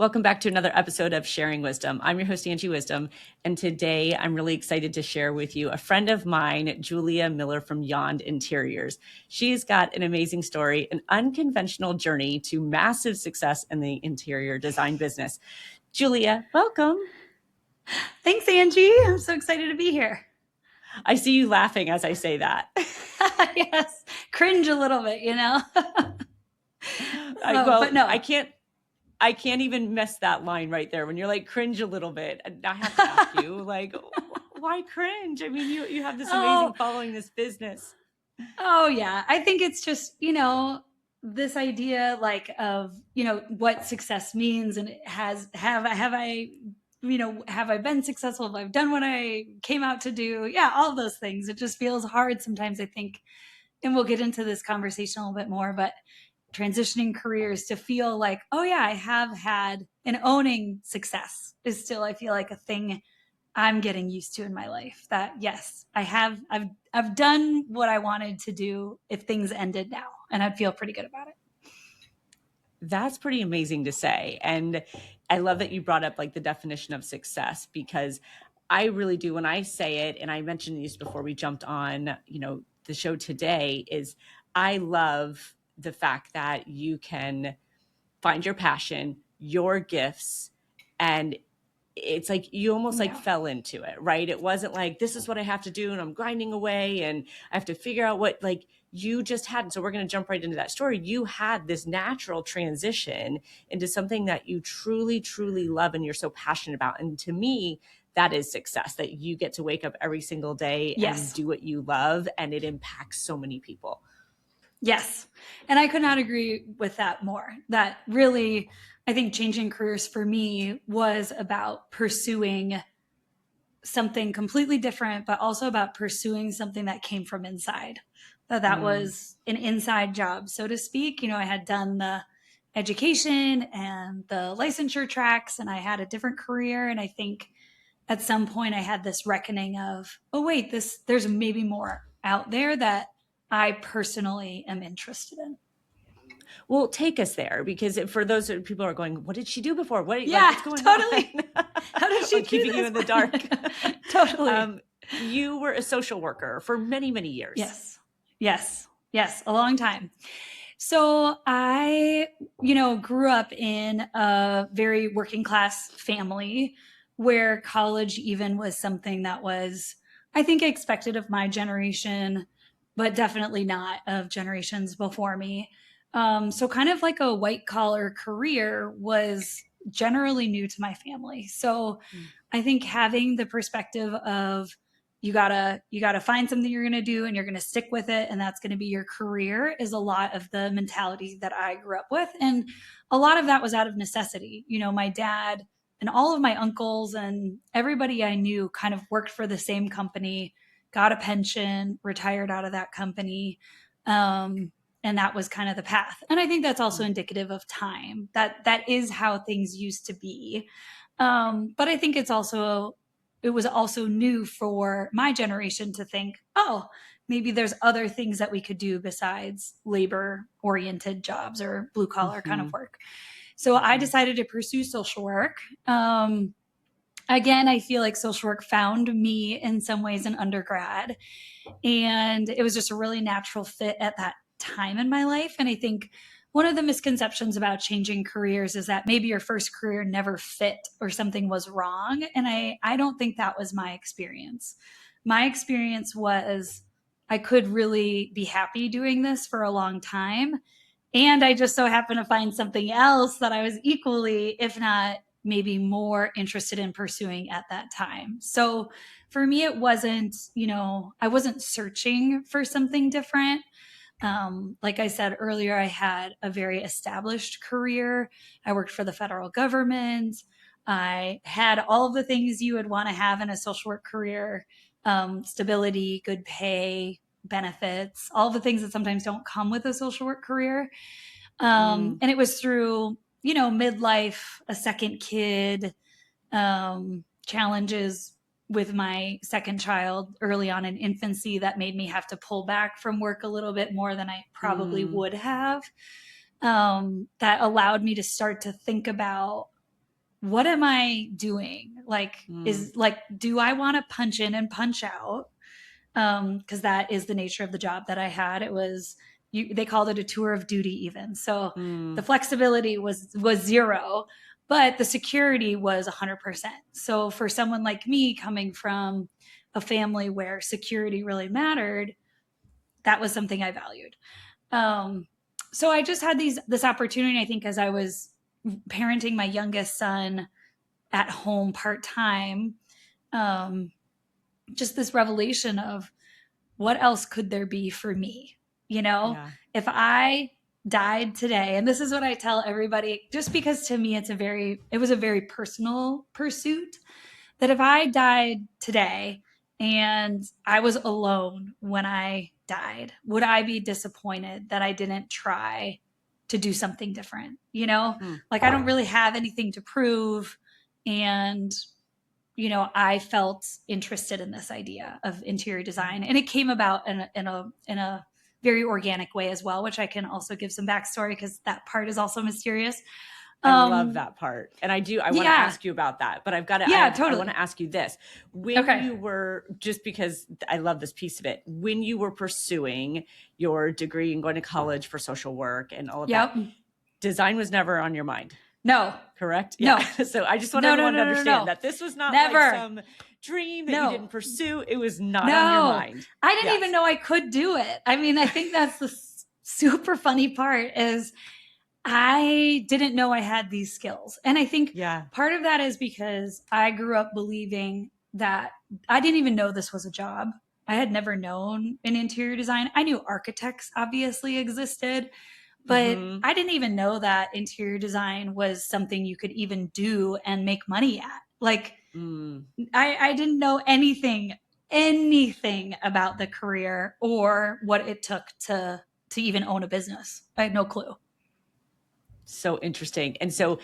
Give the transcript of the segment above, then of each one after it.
Welcome back to another episode of Sharing Wisdom. I'm your host, Angie Wisdom, and today I'm really excited to share with you a friend of mine, Julia Miller from Yond Interiors. She's got an amazing story, an unconventional journey to massive success in the interior design business. Julia, welcome. Thanks, Angie. I'm so excited to be here. I see you laughing as I say that. Yes, cringe a little bit, But no. I can't even miss that line right there when you're like cringe a little bit. I have to ask you, like, why cringe? I mean, you have this amazing following, this business. Oh yeah, I think it's just this idea of what success means, and have I been successful? Have I done what I came out to do? Yeah, all those things. It just feels hard sometimes, I think, and we'll get into this conversation a little bit more, but transitioning careers to feel like, oh yeah, I have had, and owning success is still, I feel like, a thing I'm getting used to in my life. That yes, I've done what I wanted to do if things ended now, and I'd feel pretty good about it. That's pretty amazing to say. And I love that you brought up like the definition of success, because I really do, when I say it, and I mentioned these before we jumped on, the show today, is I love the fact that you can find your passion, your gifts, and it's like you almost like fell into it, right? It wasn't like, this is what I have to do and I'm grinding away and I have to figure out what, like, you just had. And so we're going to jump right into that story. You had this natural transition into something that you truly, truly love and you're so passionate about. And to me, that is success, that you get to wake up every single day and do what you love, and it impacts so many people. Yes. And I could not agree with that more. That really, I think changing careers for me was about pursuing something completely different, but also about pursuing something that came from inside. That was an inside job, so to speak. I had done the education and the licensure tracks, and I had a different career. And I think at some point I had this reckoning of, oh wait, there's maybe more out there that I personally am interested in. Well, take us there, because for those people who are going, what did she do before? What's going totally. on? How did she keeping you in the dark? Totally. You were a social worker for many, many years. Yes, a long time. So I, grew up in a very working class family where college even was something that was, I think, expected of my generation, but definitely not of generations before me. So kind of like a white collar career was generally new to my family. So I think having the perspective of you gotta find something you're gonna do and you're gonna stick with it, and that's gonna be your career, is a lot of the mentality that I grew up with. And a lot of that was out of necessity. My dad and all of my uncles and everybody I knew kind of worked for the same company, got a pension, retired out of that company. And that was kind of the path. And I think that's also indicative of time. That is how things used to be. But I think it was also new for my generation to think, oh, maybe there's other things that we could do besides labor oriented jobs or blue collar kind of work. So I decided to pursue social work. Again, I feel like social work found me in some ways in undergrad, and it was just a really natural fit at that time in my life. And I think one of the misconceptions about changing careers is that maybe your first career never fit or something was wrong. And I don't think that was my experience. My experience was I could really be happy doing this for a long time. And I just so happened to find something else that I was equally, if not maybe more interested in pursuing at that time. So for me, it wasn't, I wasn't searching for something different. Like I said earlier, I had a very established career. I worked for the federal government. I had all of the things you would want to have in a social work career: stability, good pay, benefits, all the things that sometimes don't come with a social work career. And it was through, midlife, a second kid, challenges with my second child early on in infancy that made me have to pull back from work a little bit more than I probably would have. That allowed me to start to think about what am I doing? Like, Mm, is like, do I want to punch in and punch out? Because that is the nature of the job that I had. It was they called it a tour of duty even. So the mm, flexibility was zero, but the security was 100%. So for someone like me coming from a family where security really mattered, that was something I valued. Um, so I just had this opportunity, I think, as I was parenting my youngest son at home part time, um, just this revelation of what else could there be for me? You know, yeah. if I died today, and this is what I tell everybody, just because to me it was a very personal pursuit, that if I died today and I was alone when I died, would I be disappointed that I didn't try to do something different? You know, Mm, like I don't really have anything to prove. And I felt interested in this idea of interior design, and it came about in a very organic way as well, which I can also give some backstory because that part is also mysterious. I love Um, that part. And I want to yeah, ask you about that, but yeah, I want totally. to ask you this. When Okay. you were, just because I love this piece of it, when you were pursuing your degree and going to college for social work and all of that, Yep. design was never on your mind, No, correct? Yeah. no, So I just want no, no, everyone to no, no, understand no, that this was not like never. some dream that you No, didn't pursue. It was not on your no. mind. I didn't even Yes. know I could do it. I mean, I think that's the super funny part is I didn't know I had these skills. And I think Yeah. part of that is because I grew up believing that I didn't even know this was a job. I had never known an interior design. I knew architects obviously existed, but Hmm. I didn't even know that interior design was something you could even do and make money at. Like Mm. I didn't know anything about the career or what it took to even own a business. I had no clue. So interesting. And so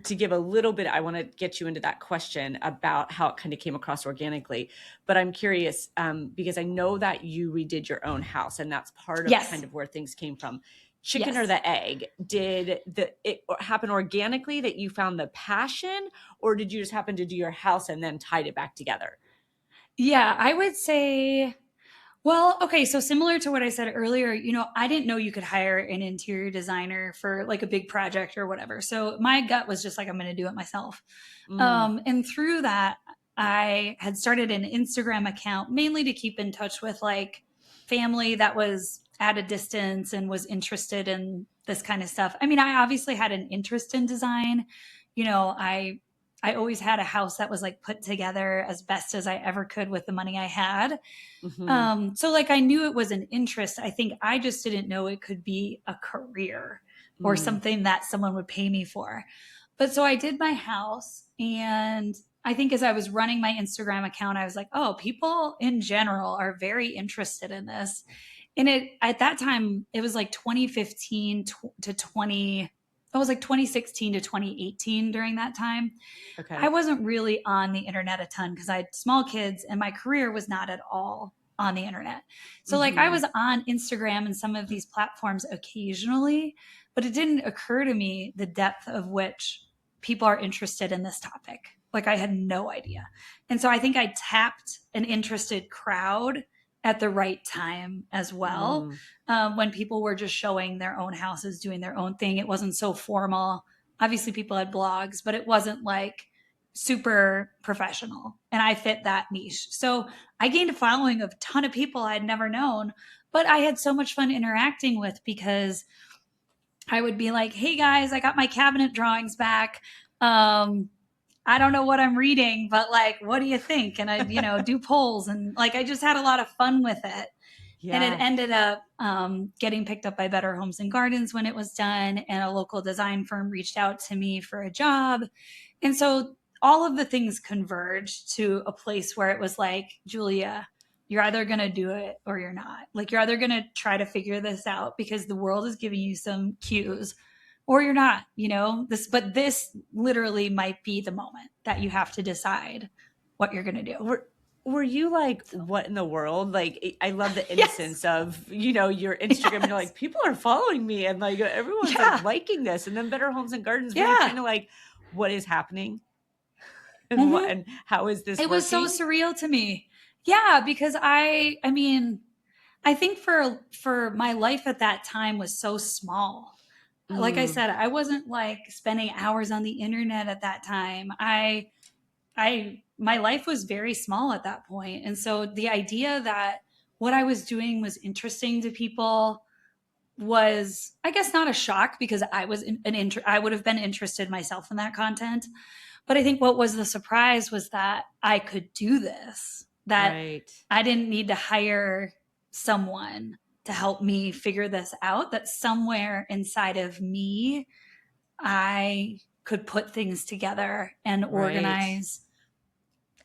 to give a little bit, I want to get you into that question about how it kind of came across organically. But I'm curious because I know that you redid your own house, and that's part of Yes. kind of where things came from. Chicken or Yes. the egg? Did it happen organically that you found the passion, or did you just happen to do your house and then tied it back together? Yeah, I would say, well, okay, so similar to what I said earlier, I didn't know you could hire an interior designer for like a big project or whatever. So my gut was just like, I'm going to do it myself. Mm, And through that, I had started an Instagram account mainly to keep in touch with like family that was at a distance and was interested in this kind of stuff. I mean, I obviously had an interest in design. I always had a house that was like put together as best as I ever could with the money I had. hmm. So like I knew it was an interest. I think I just didn't know it could be a career or Mm, something that someone would pay me for. But so I did my house, and I think as I was running my Instagram account, I was like, oh, people in general are very interested in this. And it at that time, it was like 2015 to 20, it was like 2016 to 2018 during that time. I okay. wasn't really on the internet a ton because I had small kids and my career was not at all on the internet. So like I Hmm. was on Instagram and some of these platforms occasionally, but it didn't occur to me the depth of which people are interested in this topic. Like I had no idea. And so I think I tapped an interested crowd at the right time as well. Mm, When people were just showing their own houses, doing their own thing, it wasn't so formal. Obviously, people had blogs, but it wasn't like super professional, and I fit that niche. So I gained a following of a ton of people I'd never known, but I had so much fun interacting with because I would be like, hey guys, I got my cabinet drawings back. um I don't know what I'm reading, but like, what do you think? And I'd do polls, and like I just had a lot of fun with it. And it yeah. ended up getting picked up by Better Homes and Gardens when it was done, and a local design firm reached out to me for a job. And so all of the things converged to a place where it was like, Julia, you're either going to do it or you're not. Like, you're either going to try to figure this out because the world is giving you some cues, or you're not, but this literally might be the moment that you have to decide what you're going to do. Were you like, So, what in the world? Like, I love the yes, innocence of, your Instagram, and you're yes, like, people are following me, and like everyone's like yeah, liking this. And then Better Homes and Gardens, were you yeah. kind of like, what is happening and what Mhm. and how is this It was so working? surreal to me. Yeah, because I mean, I think for my life at that time was so small. Like I Mm, said, I wasn't like spending hours on the internet at that time. I my life was very small at that point. And so the idea that what I was doing was interesting to people was, I guess, not a shock because I was I would have been interested myself in that content. But I think what was the surprise was that I could do this, that right. I didn't need to hire someone to help me figure this out, that somewhere inside of me, I could put things together and Right. organize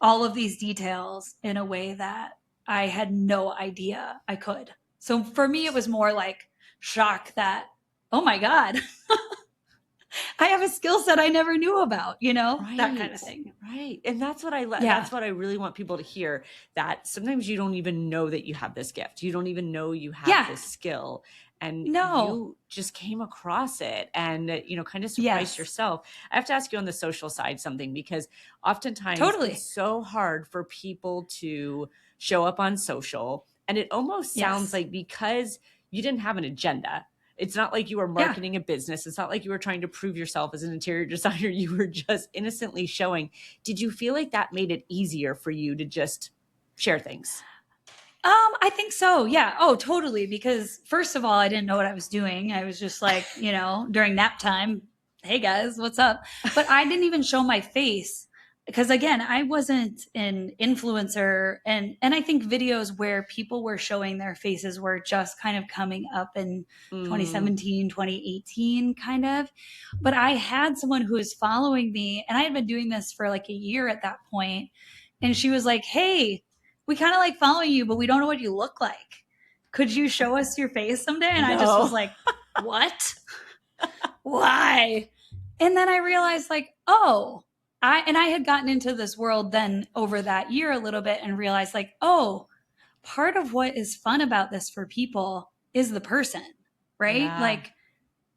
all of these details in a way that I had no idea I could. So for me, it was more like shock that, oh my God, I have a skill set I never knew about, that kind Right. of thing. Right. And that's what Yeah. that's what I really want people to hear, that sometimes you don't even know that you have this gift. You don't even know you have Yeah. this skill, and No. you just came across it and kind of surprised Yes. yourself. I have to ask you on the social side something, because oftentimes it's Totally. so hard for people to show up on social, and it almost sounds Yes. like because you didn't have an agenda. It's not like you were Yeah. marketing a business. It's not like you were trying to prove yourself as an interior designer. You were just innocently showing. Did you feel like that made it easier for you to just share things? I think so. Yeah. Oh, totally. Because first of all, I didn't know what I was doing. I was just like, during nap time, hey guys, what's up? But I didn't even show my face because again, I wasn't an influencer, and I think videos where people were showing their faces were just kind of coming up in Mm, 2017, 2018 kind of. But I had someone who was following me, and I had been doing this for like a year at that point, and she was like, "Hey, we kind of like following you, but we don't know what you look like. Could you show us your face someday?" And I just was no. like, what? Why? And then I realized, like, oh, I had gotten into this world then over that year a little bit and realized, like, oh, part of what is fun about this for people is the person, right? Yeah. Like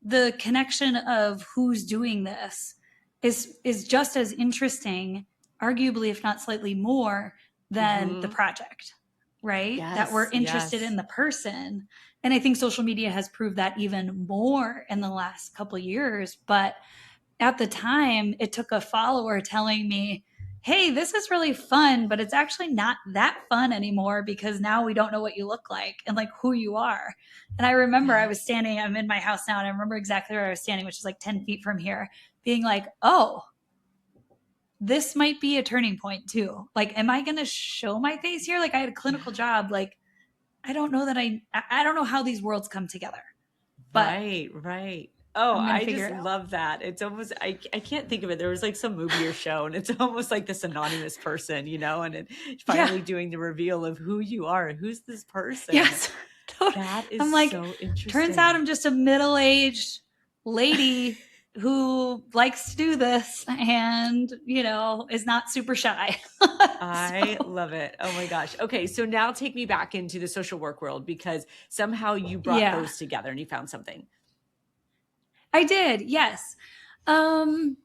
the connection of who's doing this is just as interesting, arguably if not slightly more, than the Hmm. project, right? That we're Yes. interested in Yes. the person. And I think social media has proved that even more in the last couple of years. But at the time, it took a follower telling me, hey, this is really fun, but it's actually not that fun anymore because now we don't know what you look like and like who you are. And I remember I Yeah. was standing, I'm in my house now, and I remember exactly where I was standing, which is like 10 feet from here, being like, oh, this might be a turning point too. Like, am I going to show my face here? Like, I had a clinical Yeah. job. Like, I don't know that I don't know how these worlds come together, but Right, right. Oh, I'm going to I figure just it out. love that. It's almost I can't think of it. There was like some movie or show, and it's almost like this anonymous person, and it Yeah. finally doing the reveal of who you are. Who's this person? Yes. That I'm is like, so turns out interesting. I'm just a middle aged lady who likes to do this and, is not super shy. I So, love it. Oh my gosh. Okay, so now take me back into the social work world, because somehow you brought yeah, those together and you found something. I did. Yes. Um,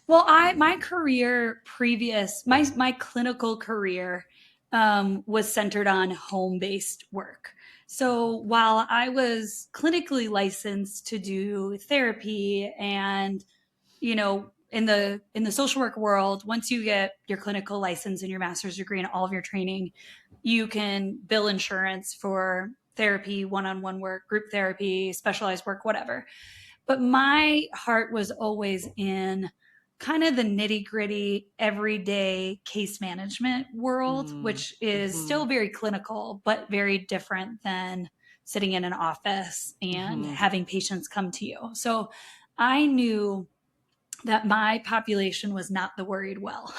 well, my career previous, my clinical career was centered on home based work. So while I was clinically licensed to do therapy and in the social work world, once you get your clinical license and your master's degree and all of your training, you can bill insurance for therapy, one-on-one work, group therapy, specialized work, whatever. But my heart was always in kind of the nitty-gritty everyday case management world, Mm, which is still mhm, very clinical but very different than sitting in an office and mhm. having patients come to you. So I knew that my population was not the worried well.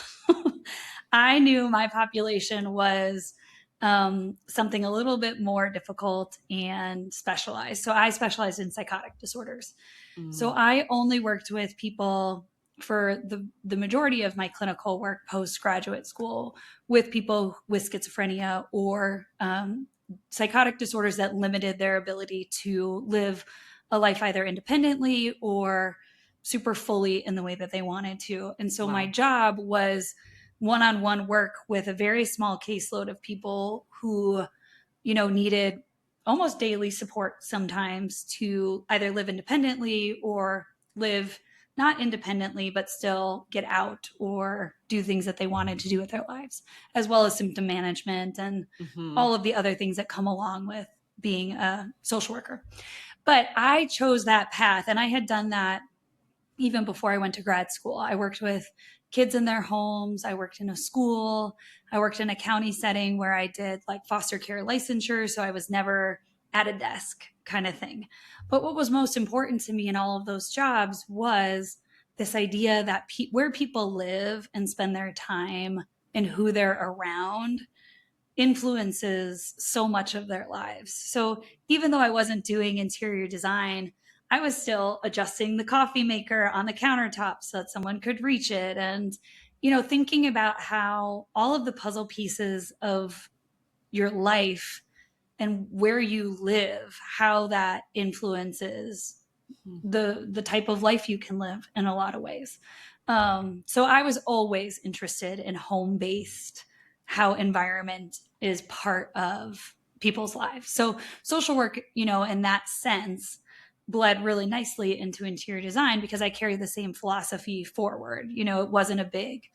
I knew my population was something a little bit more difficult and specialized. So I specialized in psychotic disorders. So Mm, I only worked with people for the majority of my clinical work postgraduate school with people with schizophrenia or psychotic disorders that limited their ability to live a life either independently or super fully in the way that they wanted to. And so Wow. my job was one-on-one work with a very small caseload of people who, you know, needed almost daily support sometimes to either live independently or live not independently, but still get out or do things that they wanted to do with their lives, as well as symptom management and all of the other things that come along with being a social worker. But I chose that path, and I had done that even before I went to grad school. I worked with kids in their homes. I worked in a school. I worked in a county setting where I did like foster care licensure. So I was never at a desk kind of thing. But what was most important to me in all of those jobs was this idea that where people live and spend their time and who they're around influences so much of their lives. So even though I wasn't doing interior design, I was still adjusting the coffee maker on the countertop so that someone could reach it. And, you know, thinking about how all of the puzzle pieces of your life and where you live, how that influences the type of life you can live in a lot of ways. So I was always interested in home-based, how environment is part of people's lives. So social work, you know, in that sense, bled really nicely into interior design because I carry the same philosophy forward. You know, it wasn't a big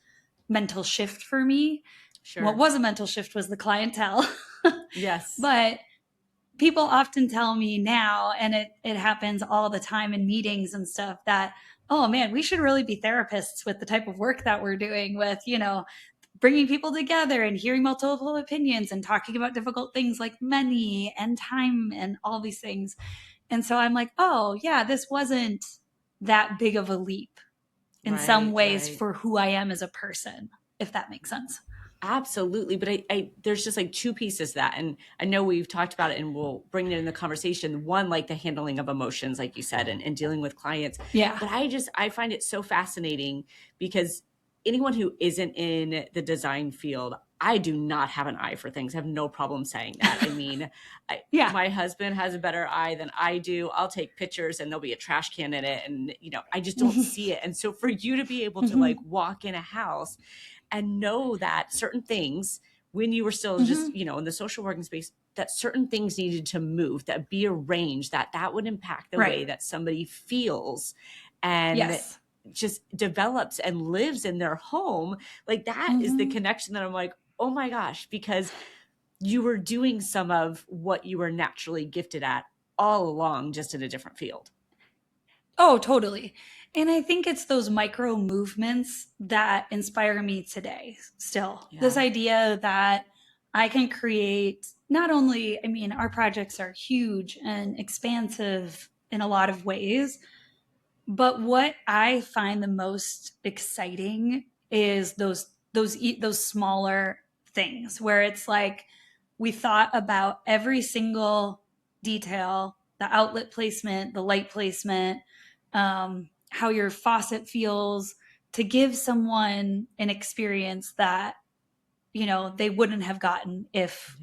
mental shift for me. Sure. What was a mental shift was the clientele. Yes. But people often tell me now, and it happens all the time in meetings and stuff, that, oh man, we should really be therapists with the type of work that we're doing with, you know, bringing people together and hearing multiple opinions and talking about difficult things like money and time and all these things. And so I'm like, oh yeah, this wasn't that big of a leap in some ways for who I am as a person, if that makes sense. Absolutely. But I there's just like two pieces to that. And I know we've talked about it and we'll bring it in the conversation. One, like the handling of emotions, like you said, and dealing with clients. Yeah. But I find it so fascinating because anyone who isn't in the design field, I do not have an eye for things. I have no problem saying that. I mean, my husband has a better eye than I do. I'll take pictures and there'll be a trash can in it. And, you know, I just don't see it. And so for you to be able to like walk in a house and know that certain things, when you were still just, you know, in the social working space, that certain things needed to move, that be arranged, that would impact the way that somebody feels and just develops and lives in their home. Like that is the connection that I'm like, oh my gosh, because you were doing some of what you were naturally gifted at all along, just in a different field. Oh, totally. And I think it's those micro movements that inspire me today still. Yeah. This idea that I can create not only, I mean, our projects are huge and expansive in a lot of ways, but what I find the most exciting is those smaller things where it's like we thought about every single detail, the outlet placement, the light placement, how your faucet feels, to give someone an experience that, you know, they wouldn't have gotten if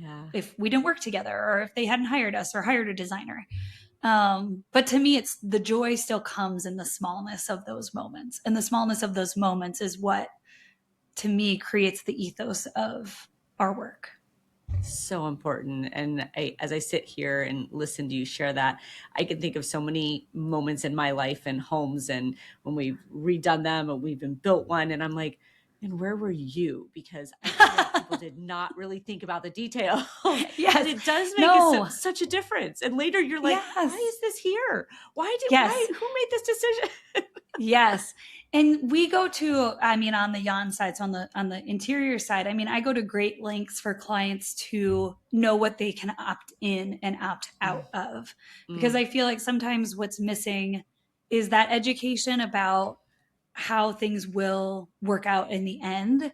we didn't work together or if they hadn't hired us or hired a designer. But to me, it's the joy still comes in the smallness of those moments. And the smallness of those moments is what, to me, creates the ethos of our work. So important. And as I sit here and listen to you share that, I can think of so many moments in my life and homes and when we've redone them and we've been built one. And I'm like, and where were you? Because I feel like people did not really think about the details. Yes. And it does make such a difference. And later you're like, why is this here? Who made this decision? Yes. And we go to, I mean, on the Jan side, so on the interior side, I mean, I go to great lengths for clients to know what they can opt in and opt out of, because I feel like sometimes what's missing is that education about how things will work out in the end.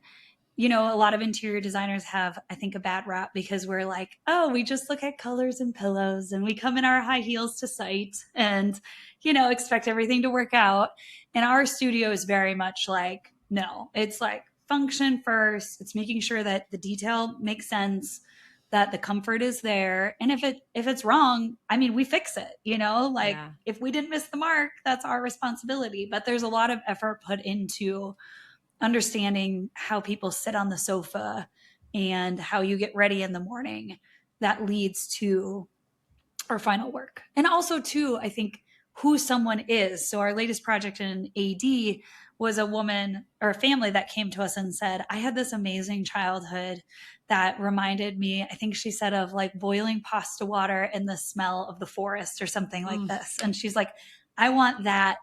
You know, a lot of interior designers have, I think, a bad rap because we're like, oh, we just look at colors and pillows and we come in our high heels to site and, you know, expect everything to work out. And our studio is very much like, no, it's like function first. It's making sure that the detail makes sense. that the comfort is there. And if it's wrong, I mean, we fix it, like Yeah. if we didn't miss the mark, that's our responsibility. But there's a lot of effort put into understanding how people sit on the sofa and how you get ready in the morning that leads to our final work. And also too, I think who someone is. So our latest project in AD was a woman or a family that came to us and said, I had this amazing childhood that reminded me, I think she said, of like boiling pasta water and the smell of the forest or something like this. And she's like, I want that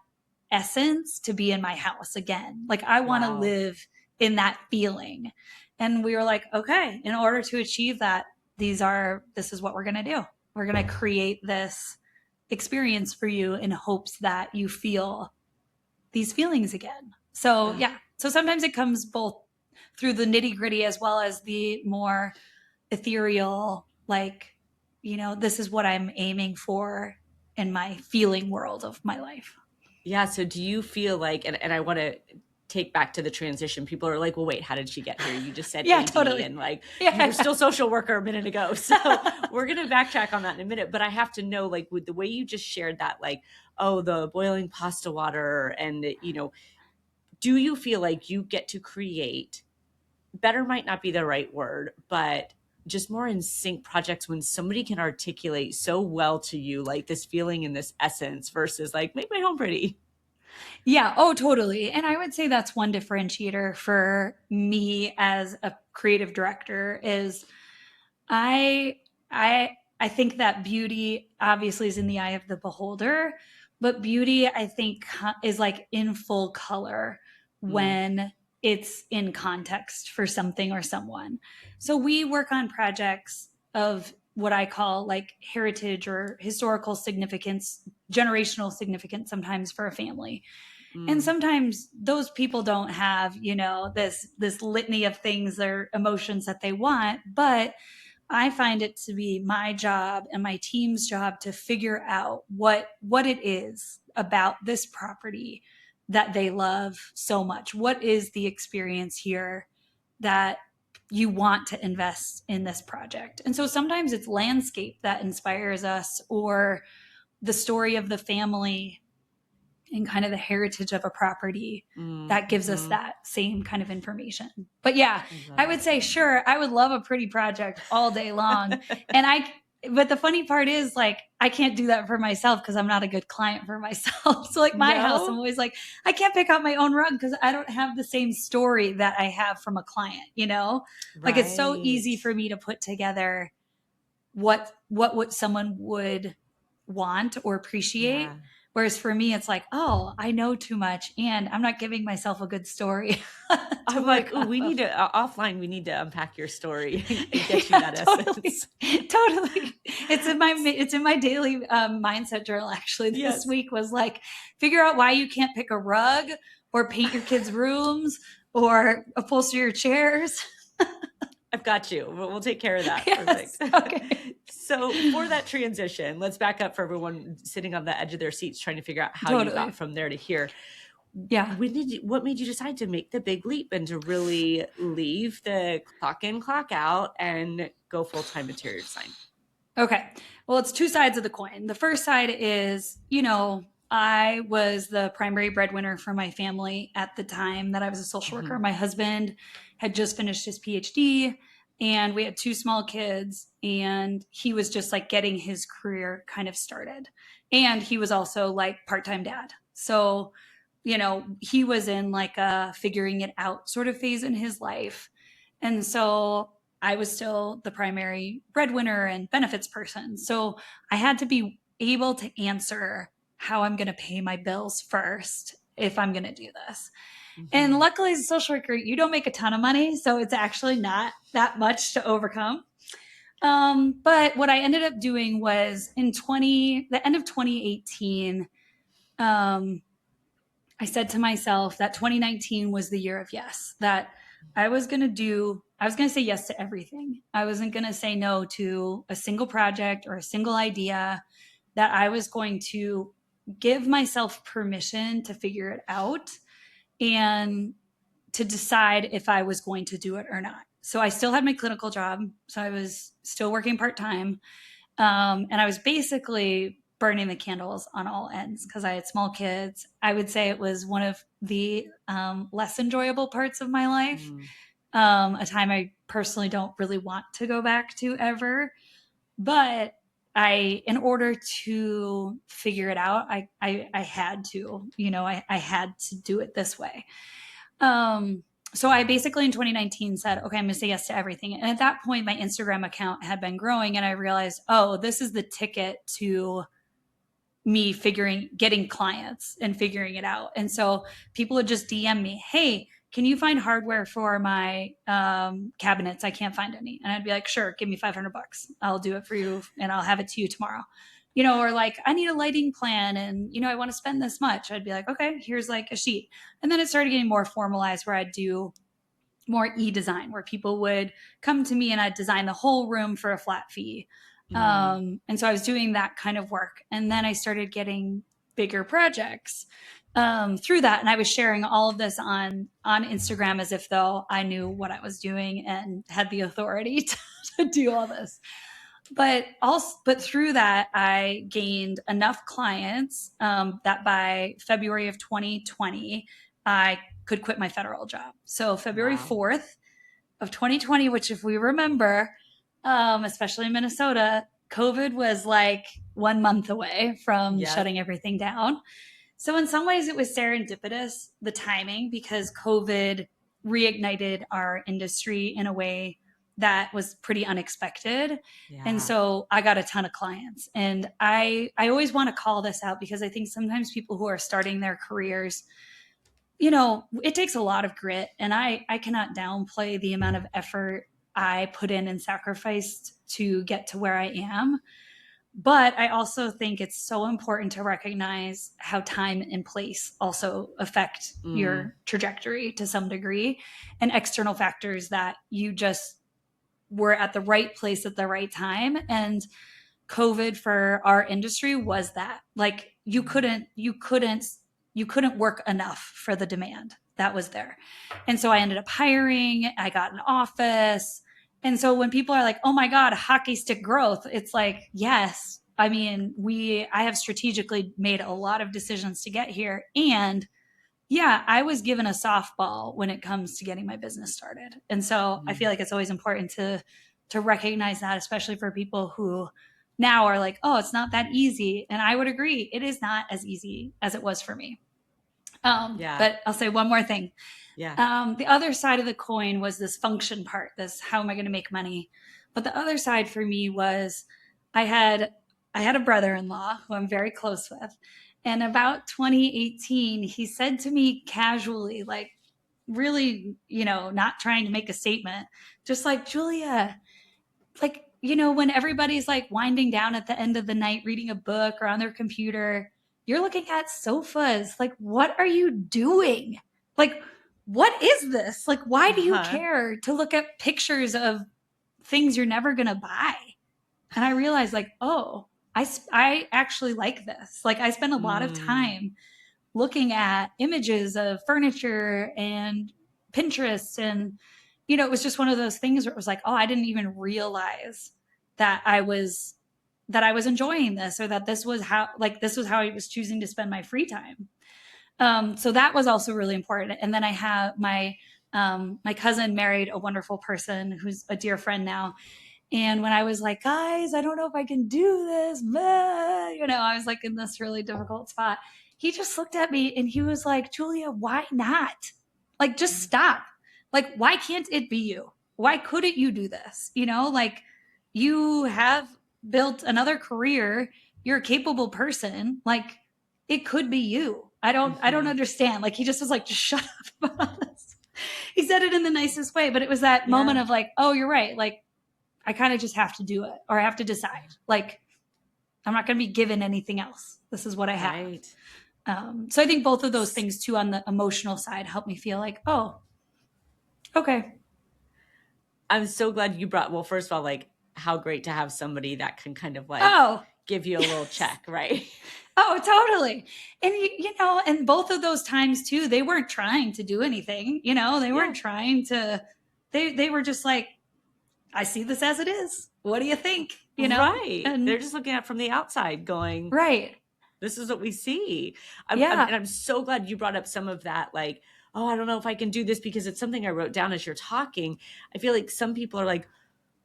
essence to be in my house again. Like I want to Wow. live in that feeling. And we were like, okay, in order to achieve that, this is what we're going to do. We're going to create this experience for you in hopes that you feel these feelings again. So, yeah. So sometimes it comes both through the nitty gritty as well as the more ethereal, like, this is what I'm aiming for in my feeling world of my life. Yeah. So do you feel like, and I want to take back to the transition, people are like, well, wait, how did she get here? You just said Yeah, AD totally. and like, Yeah. you were still social worker a minute ago. So we're going to backtrack on that in a minute, but I have to know, like, with the way you just shared that, like, oh, the boiling pasta water and, do you feel like you get to create, better might not be the right word, but just more in sync projects when somebody can articulate so well to you, like this feeling and this essence versus like, make my home pretty. Yeah. Oh, totally. And I would say that's one differentiator for me as a creative director is I I think that beauty obviously is in the eye of the beholder, but beauty I think is like in full color when it's in context for something or someone. So we work on projects of what I call like heritage or historical significance, generational significance sometimes for a family. And sometimes those people don't have, this litany of things or emotions that they want, but I find it to be my job and my team's job to figure out what it is about this property that they love so much. What is the experience here that you want to invest in this project? And so sometimes it's landscape that inspires us or the story of the family and kind of the heritage of a property that gives us that same kind of information. But yeah, I would say, sure, I would love a pretty project all day long. But the funny part is like, I can't do that for myself because I'm not a good client for myself. So like my house, I'm always like, I can't pick out my own rug because I don't have the same story that I have from a client, Like it's so easy for me to put together what someone would want or appreciate. Yeah. Whereas for me, it's like, oh, I know too much and I'm not giving myself a good story. I'm like, ooh, we need to, offline, we need to unpack your story and get you that essence. Totally. It's in my daily mindset journal, actually. This week was like, figure out why you can't pick a rug or paint your kids' rooms or upholster your chairs. I've got you. We'll take care of that. Yes. Perfect. Okay. So for that transition, let's back up for everyone sitting on the edge of their seats trying to figure out how you got from there to here. Yeah. What made you decide to make the big leap and to really leave the clock in, clock out and go full-time interior design? Okay. Well, it's two sides of the coin. The first side is, I was the primary breadwinner for my family at the time that I was a social worker. My husband had just finished his PhD and we had two small kids and he was just like getting his career kind of started. And he was also like part-time dad. So, he was in like a figuring it out sort of phase in his life. And so I was still the primary breadwinner and benefits person. So I had to be able to answer how I'm going to pay my bills first if I'm going to do this. And luckily, as a social worker, you don't make a ton of money. So it's actually not that much to overcome. But what I ended up doing was the end of 2018, I said to myself that 2019 was the year of yes, that I was going to say yes to everything. I wasn't going to say no to a single project or a single idea, that I was going to give myself permission to figure it out and to decide if I was going to do it or not. So I still had my clinical job. So I was still working part-time. And I was basically burning the candles on all ends because I had small kids. I would say it was one of the less enjoyable parts of my life, a time I personally don't really want to go back to ever. But in order to figure it out, I had to, I had to do it this way. So I basically in 2019 said, okay, I'm going to say yes to everything. And at that point, my Instagram account had been growing, and I realized, oh, this is the ticket to me getting clients and figuring it out. And so people would just DM me, hey, can you find hardware for my cabinets? I can't find any. And I'd be like, sure, give me $500. I'll do it for you and I'll have it to you tomorrow. Or like, I need a lighting plan and, I want to spend this much. I'd be like, okay, here's like a sheet. And then it started getting more formalized where I'd do more e-design, where people would come to me and I'd design the whole room for a flat fee. And so I was doing that kind of work. And then I started getting bigger projects through that. And I was sharing all of this on Instagram as if though I knew what I was doing and had the authority to do all this. But through that, I gained enough clients that by February of 2020, I could quit my federal job. So February 4th of 2020, which if we remember, especially in Minnesota, COVID was like 1 month away from shutting everything down. So in some ways it was serendipitous, the timing, because COVID reignited our industry in a way that was pretty unexpected. Yeah. And so I got a ton of clients. And I always want to call this out because I think sometimes people who are starting their careers, it takes a lot of grit. And I cannot downplay the amount of effort I put in and sacrificed to get to where I am. But I also think it's so important to recognize how time and place also affect your trajectory to some degree, and external factors that you just were at the right place at the right time. And COVID for our industry was that. Like you couldn't work enough for the demand that was there. And so I ended up hiring, I got an office. And so when people are like, oh my God, hockey stick growth, it's like, yes. I mean, I have strategically made a lot of decisions to get here. And yeah, I was given a softball when it comes to getting my business started. And so I feel like it's always important to recognize that, especially for people who now are like, oh, it's not that easy. And I would agree, it is not as easy as it was for me. But I'll say one more thing. The other side of the coin was this function part, this how am I going to make money? But the other side for me was I had a brother-in-law who I'm very close with. And about 2018, he said to me casually, like really, not trying to make a statement, just like, Julia, like, when everybody's like winding down at the end of the night, reading a book or on their computer, you're looking at sofas. Like, what are you doing? Like, what is this? Like, why do you care to look at pictures of things you're never going to buy? And I realized like, oh, I actually like this. Like I spend a lot of time looking at images of furniture and Pinterest. And, it was just one of those things where it was like, oh, I didn't even realize that I was enjoying this, or that this was how I was choosing to spend my free time. So that was also really important. And then I have my cousin married a wonderful person who's a dear friend now. And when I was like, guys, I don't know if I can do this, I was like in this really difficult spot. He just looked at me and he was like, Julia, why not? Like, just stop. Like, why can't it be you? Why couldn't you do this? Like you have built another career. You're a capable person. Like it could be you. I don't understand. Like he just was like, just shut up about this. He said it in the nicest way, but it was that moment of like, oh, you're right. Like, I kind of just have to do it, or I have to decide. Like, I'm not going to be given anything else. This is what I have. Right. So I think both of those things too, on the emotional side, help me feel like, oh, okay. I'm so glad you brought, well, first of all, like how great to have somebody that can kind of like give you a little check, right? Oh, totally. And, and both of those times too, they weren't trying to do anything, they weren't trying to They were just like, I see this as it is. What do you think? You know? Right. And They're just looking at it from the outside going, right. this is what we see. Yeah. And I'm so glad you brought up some of that, like, oh, I don't know if I can do this, because it's something I wrote down as you're talking. I feel like some people are like,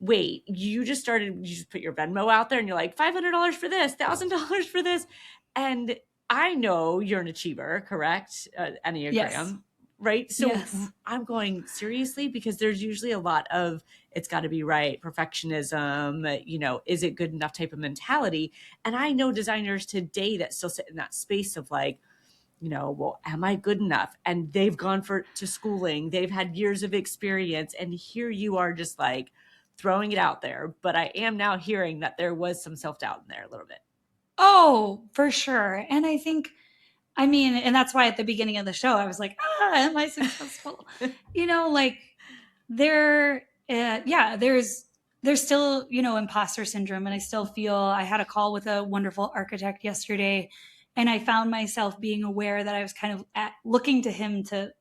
wait, you just put your Venmo out there and you're like, $500 for this, $1,000 for this. And I know you're an achiever, correct? Enneagram, Yes. right? So Yes. I'm going, seriously, because there's usually a lot of, it's got to be right, perfectionism, is it good enough type of mentality. And I know designers today that still sit in that space of like, well, am I good enough? And they've gone to schooling, they've had years of experience, and here you are just like throwing it out there. But I am now hearing that there was some self-doubt in there a little bit. Oh, for sure. And I think, I mean, and that's why at the beginning of the show, I was like, am I successful? Like there's still, imposter syndrome. And I still feel, I had a call with a wonderful architect yesterday, and I found myself being aware that I was kind of looking to him to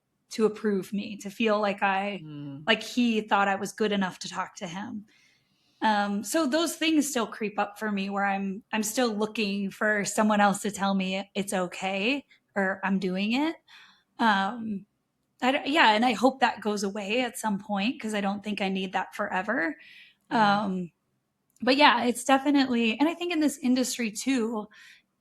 approve me, to feel like like he thought I was good enough to talk to him. So those things still creep up for me, where I'm still looking for someone else to tell me it's okay, or I'm doing it. And I hope that goes away at some point, because I don't think I need that forever. Yeah. But yeah, it's definitely, and I think in this industry too,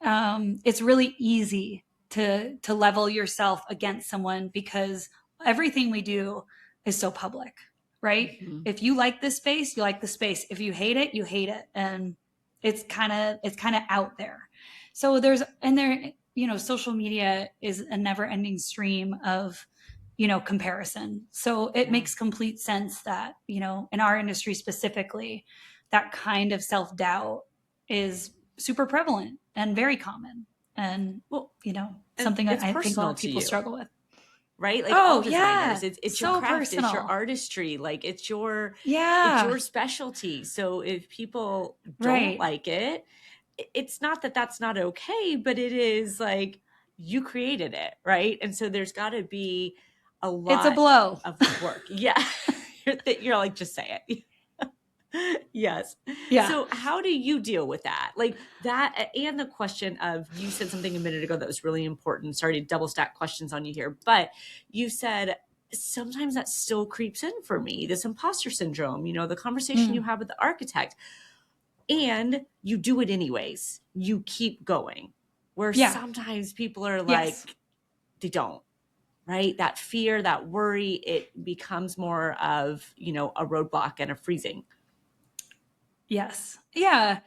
it's really easy to level yourself against someone, because everything we do is so public, right? Mm-hmm. If you like this space, you like the space. If you hate it, you hate it. And it's kind of out there. So social media is a never ending stream of, comparison. So it makes complete sense that, in our industry specifically, that kind of self-doubt is super prevalent and very common. And, something it's I think a lot of people you, struggle with. right? Like Oh, all designers, yeah. it's So your craft, personal. it's your artistry, like it's your specialty. So if people don't like it, it's not that that's not okay, but it is like, you created it, right? And so there's got to be a lot, it's a blow of work. Yeah. You're like, just say it. Yes. Yeah. So how do you deal with that? Like that, and the question of, you said something a minute ago that was really important. Sorry to double stack questions on you here, but you said sometimes that still creeps in for me, this imposter syndrome, the conversation you have with the architect, and you do it anyways. You keep going. Where sometimes people are like, they don't. Right? That fear, that worry, it becomes more of, a roadblock and a freezing. Yes. Yeah.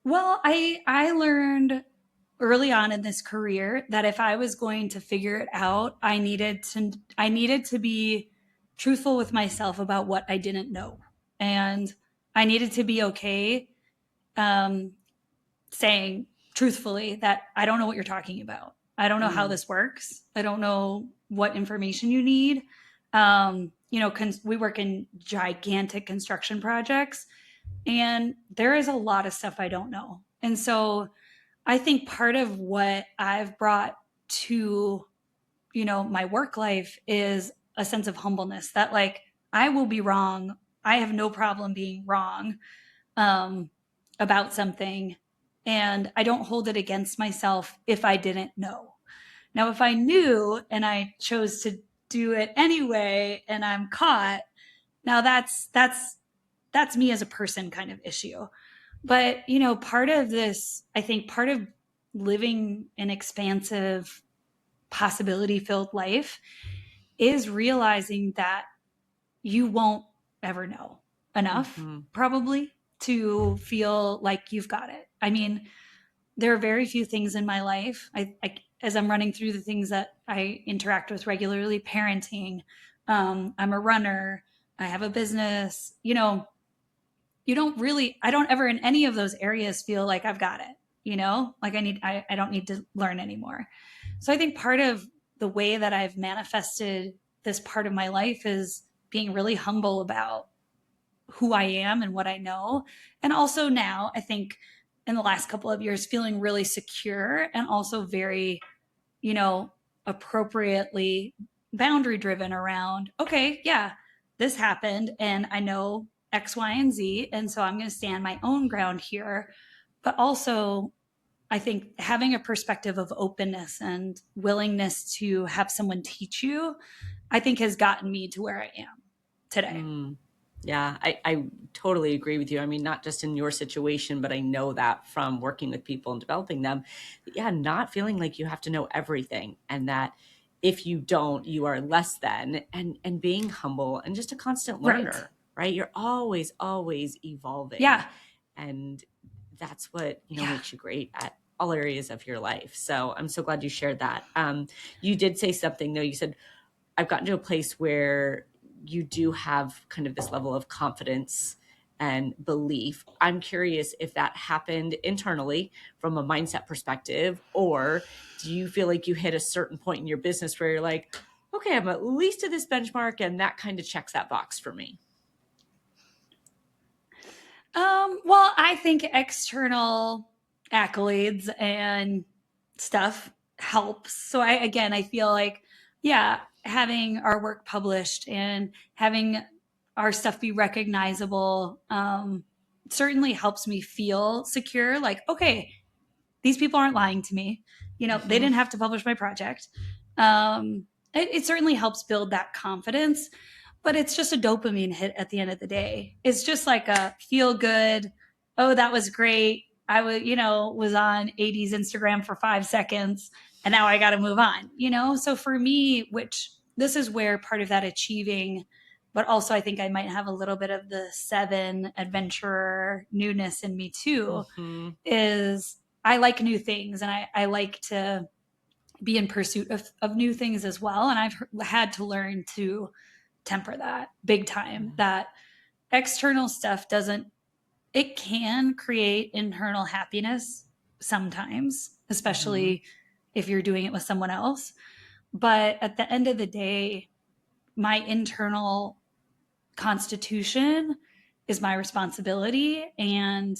Well, I learned early on in this career that if I was going to figure it out, I needed to be truthful with myself about what I didn't know. And I needed to be okay saying truthfully that I don't know what you're talking about. I don't know how this works. I don't know what information you need. We work in gigantic construction projects, and there is a lot of stuff I don't know. And so I think part of what I've brought to, my work life is a sense of humbleness, that like, I will be wrong. I have no problem being wrong about something. And I don't hold it against myself if I didn't know. Now, if I knew and I chose to do it anyway and I'm caught, now that's me as a person kind of issue. But, part of this, I think part of living an expansive, possibility filled life is realizing that you won't ever know enough, probably, to feel like you've got it. I mean, there are very few things in my life. As I'm running through the things that I interact with regularly, parenting, I'm a runner, I have a business, I don't ever in any of those areas feel like I've got it, like I don't need to learn anymore. So I think part of the way that I've manifested this part of my life is being really humble about who I am and what I know. And also now, I think in the last couple of years, feeling really secure and also very, appropriately boundary driven around, okay, yeah, this happened and I know X, Y, and Z. And so I'm going to stand my own ground here. But also, I think having a perspective of openness and willingness to have someone teach you, I think has gotten me to where I am today. Mm. Yeah, I totally agree with you. I mean, not just in your situation, but I know that from working with people and developing them. Yeah, not feeling like you have to know everything, and that if you don't, you are less than, and being humble and just a constant Right. learner, right? You're always evolving. Yeah. And that's what, Yeah. makes you great at all areas of your life. So I'm so glad you shared that. You did say something though. You said, I've gotten to a place where you do have kind of this level of confidence and belief. I'm curious if that happened internally from a mindset perspective, or do you feel like you hit a certain point in your business where you're like, okay, I'm at least to this benchmark and that kind of checks that box for me? Well, I think external accolades and stuff helps. So I feel like, yeah, having our work published and having our stuff be recognizable, certainly helps me feel secure. Like, okay, these people aren't lying to me. They Mm-hmm. didn't have to publish my project. It certainly helps build that confidence, but it's just a dopamine hit at the end of the day. It's just like a feel good. Oh, that was great. I was on 80's Instagram for 5 seconds and now I got to move on, So for me, which this is where part of that achieving, but also I think I might have a little bit of the 7 adventurer newness in me too, Mm-hmm. is I like new things and I like to be in pursuit of new things as well. And I've had to learn to temper that big time. That external stuff doesn't, it can create internal happiness sometimes, Mm-hmm. especially if you're doing it with someone else. But at the end of the day, my internal constitution is my responsibility. And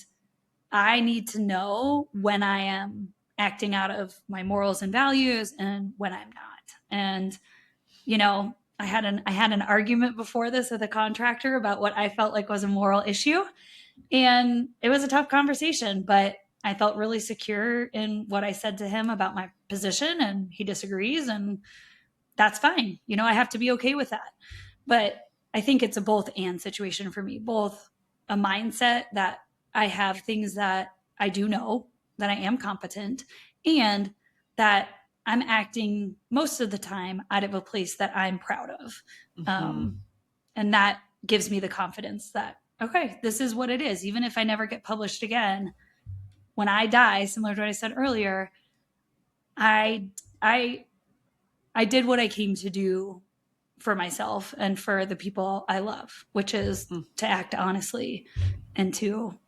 I need to know when I am acting out of my morals and values and when I'm not. And I had an argument before this with a contractor about what I felt like was a moral issue, and it was a tough conversation, but I felt really secure in what I said to him about my position, and he disagrees, and that's fine. I have to be okay with that. But I think it's a both and situation for me, both a mindset that I have things that I do know, that I am competent, and that I'm acting most of the time out of a place that I'm proud of. Mm-hmm. Um, and that gives me the confidence that, okay, this is what it is. Even if I never get published again, when I die, similar to what I said earlier, I, I, I did what I came to do for myself and for the people I love, which is to act honestly and to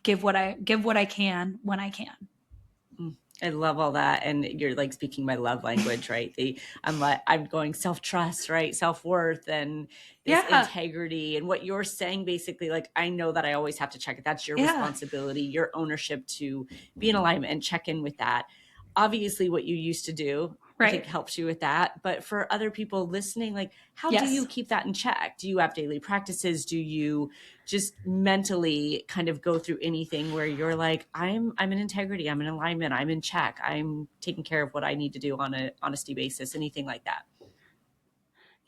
give what I can when I can. I love all that. And you're like speaking my love language, right? I'm going self-trust, right? Self-worth and this Yeah. integrity. And what you're saying basically, like, I know that I always have to check it. That's your Yeah. responsibility, your ownership to be in alignment and check in with that. Obviously, what you used to do, I think Right. helps you with that. But for other people listening, like, how do you Yes. keep that in check? Do you have daily practices? Do you just mentally kind of go through anything where you're like, I'm in integrity, I'm in alignment, I'm in check, I'm taking care of what I need to do on a honesty basis, anything like that?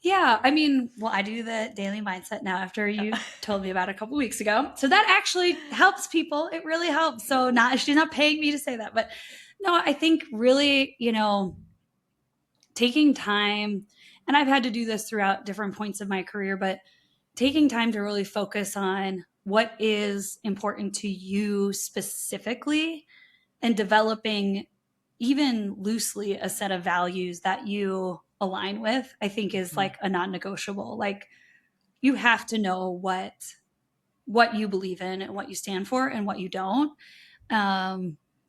Yeah. I mean, well, I do the daily mindset now after you told me about it a couple weeks ago. So that actually helps people. It really helps. So she's not paying me to say that, but no, I think really, taking time, and I've had to do this throughout different points of my career, but taking time to really focus on what is important to you specifically and developing even loosely a set of values that you align with, I think is Mm-hmm. like a non-negotiable. Like you have to know what you believe in and what you stand for and what you don't.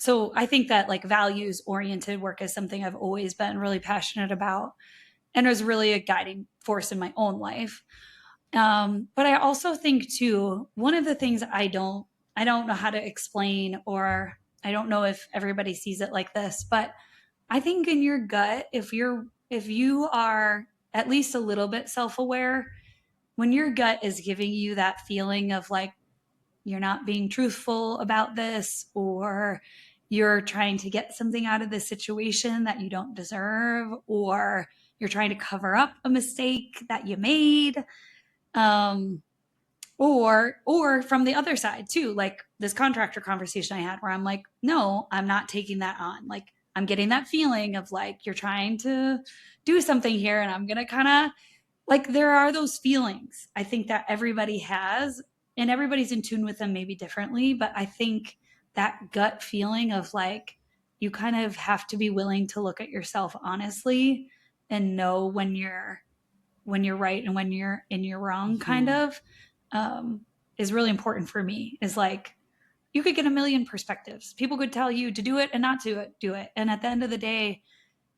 So I think that like values oriented work is something I've always been really passionate about and was really a guiding force in my own life. But I also think too, one of the things I don't know how to explain, or I don't know if everybody sees it like this, but I think in your gut, if you are at least a little bit self-aware, when your gut is giving you that feeling of like you're not being truthful about this, or you're trying to get something out of this situation that you don't deserve, or you're trying to cover up a mistake that you made, um, or from the other side too, like this contractor conversation I had where I'm like, no, I'm not taking that on. Like I'm getting that feeling of like you're trying to do something here, and I'm gonna kind of like, there are those feelings I think that everybody has, and everybody's in tune with them maybe differently, but I think that gut feeling of like you kind of have to be willing to look at yourself honestly and know when you're right and when you're in your wrong, kind of, um, is really important for me. Is like you could get a million perspectives. People could tell you to do it and not to do it, and at the end of the day,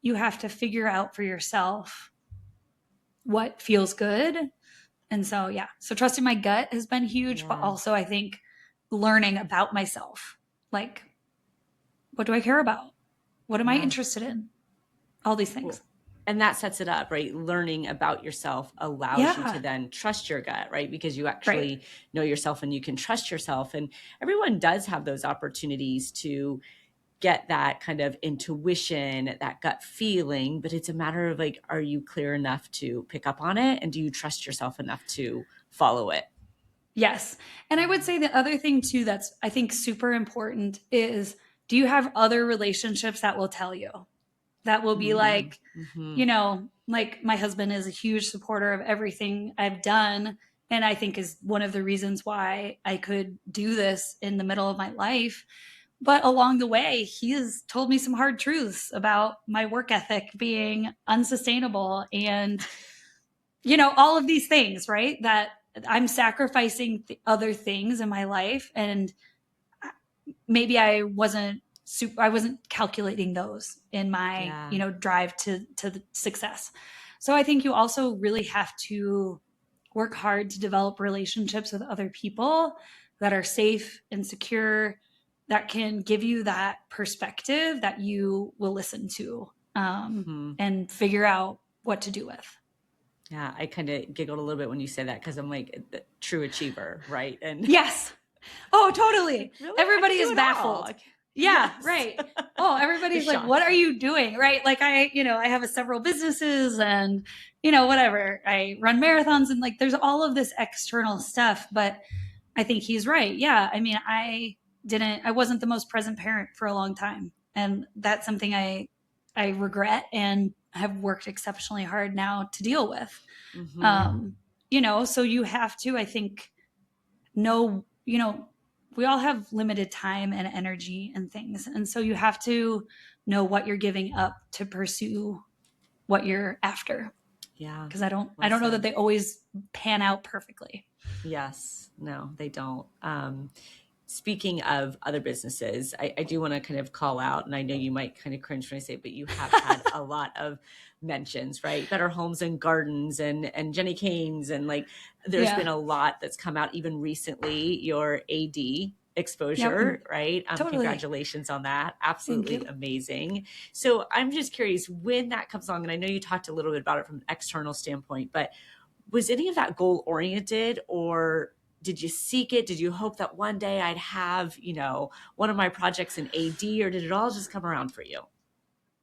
you have to figure out for yourself what feels good. And so, yeah, so trusting my gut has been huge, but also I think learning about myself. Like, what do I care about? What am I interested in? All these things. Cool. And that sets it up, right? Learning about yourself allows you to then trust your gut, right? Because you actually know yourself and you can trust yourself. And everyone does have those opportunities to get that kind of intuition, that gut feeling, but it's a matter of like, are you clear enough to pick up on it? And do you trust yourself enough to follow it? Yes. And I would say the other thing too, that's I think super important is, do you have other relationships that will tell you, that will be like, you know, like my husband is a huge supporter of everything I've done. And I think is one of the reasons why I could do this in the middle of my life. But along the way, he has told me some hard truths about my work ethic being unsustainable and, you know, all of these things, right? That I'm sacrificing other things in my life. And maybe I wasn't calculating those in my, you know, drive to the success. So I think you also really have to work hard to develop relationships with other people that are safe and secure, that can give you that perspective that you will listen to, and figure out what to do with. Yeah, I kind of giggled a little bit when you say that because I'm like the true achiever, right? And yes. Oh, totally. Really? Everybody is baffled. Yeah, yes. Right. Oh, everybody's like, what are you doing? Right. Like I have several businesses and, whatever. I run marathons and like, there's all of this external stuff, but I think he's right. Yeah. I mean, I wasn't the most present parent for a long time. And that's something I regret and have worked exceptionally hard now to deal with. So you have to, I think, know, we all have limited time and energy and things. And so you have to know what you're giving up to pursue what you're after. Yeah. Because I don't know that they always pan out perfectly. Yes. No, they don't. Speaking of other businesses, I do want to kind of call out, and I know you might kind of cringe when I say, but you have had a lot of mentions, right? Better Homes and Gardens and Jenny Canes. And like, there's been a lot that's come out even recently, your AD exposure, right? Totally. Congratulations on that. Absolutely amazing. So I'm just curious when that comes along, and I know you talked a little bit about it from an external standpoint, but was any of that goal oriented, or did you seek it? Did you hope that one day I'd have, one of my projects in AD, or did it all just come around for you?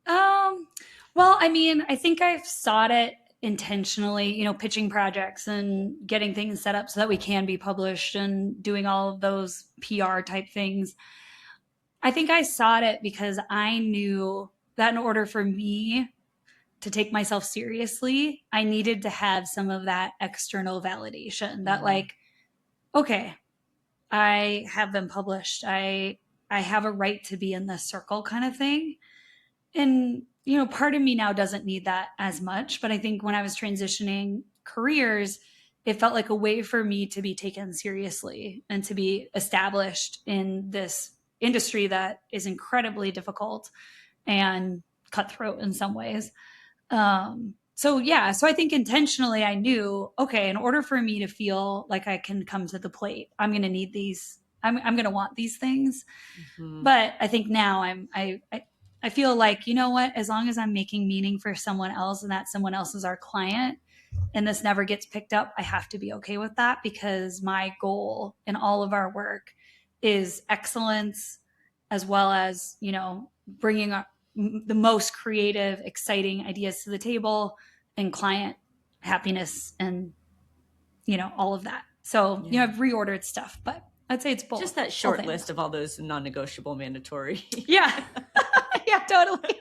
Well, I mean, I think I've sought it intentionally, pitching projects and getting things set up so that we can be published and doing all of those PR type things. I think I sought it because I knew that in order for me to take myself seriously, I needed to have some of that external validation that like, okay, I have been published. I have a right to be in this circle kind of thing. And, part of me now doesn't need that as much. But I think when I was transitioning careers, it felt like a way for me to be taken seriously and to be established in this industry that is incredibly difficult and cutthroat in some ways. So I think intentionally I knew, okay, in order for me to feel like I can come to the plate, I'm going to need these. I'm going to want these things. But I think now I feel like, you know what, as long as I'm making meaning for someone else and that someone else is our client, and this never gets picked up, I have to be okay with that, because my goal in all of our work is excellence, as well as, bringing up the most creative, exciting ideas to the table, and client happiness, and, all of that. So, I've reordered stuff, but I'd say it's both. Just that short list of all those non-negotiable mandatory. Yeah. Yeah, totally.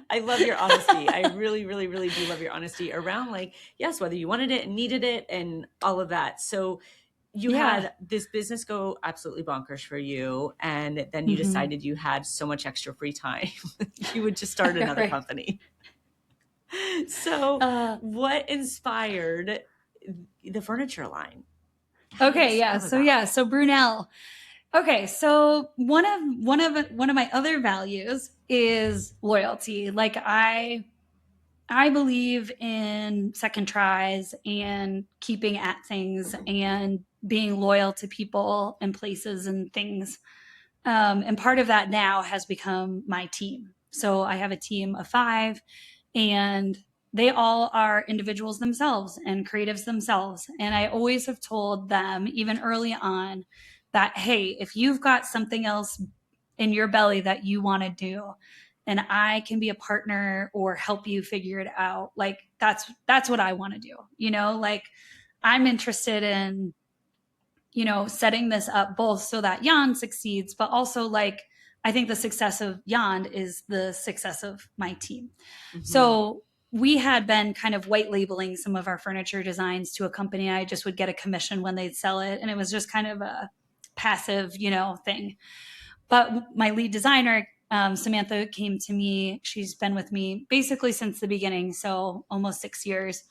I love your honesty. I really, really, really do love your honesty around, like, yes, whether you wanted it and needed it and all of that. So you had this business go absolutely bonkers for you. And then you decided you had so much extra free time. You would just start another company. So what inspired the furniture line? Okay. Yeah. So Brunel. Okay, so one of my other values is loyalty. Like I believe in second tries and keeping at things and being loyal to people and places and things. And part of that now has become my team. So I have a team of 5, and they all are individuals themselves and creatives themselves. And I always have told them, even early on, that, hey, if you've got something else in your belly that you want to do, and I can be a partner or help you figure it out, like that's what I want to do. Like I'm interested in, setting this up both so that Jan succeeds, but also like I think the success of Jan is the success of my team. So we had been kind of white labeling some of our furniture designs to a company. I just would get a commission when they'd sell it, and it was just kind of a passive, thing. But my lead designer, Samantha, came to me. She's been with me basically since the beginning, so almost 6 years.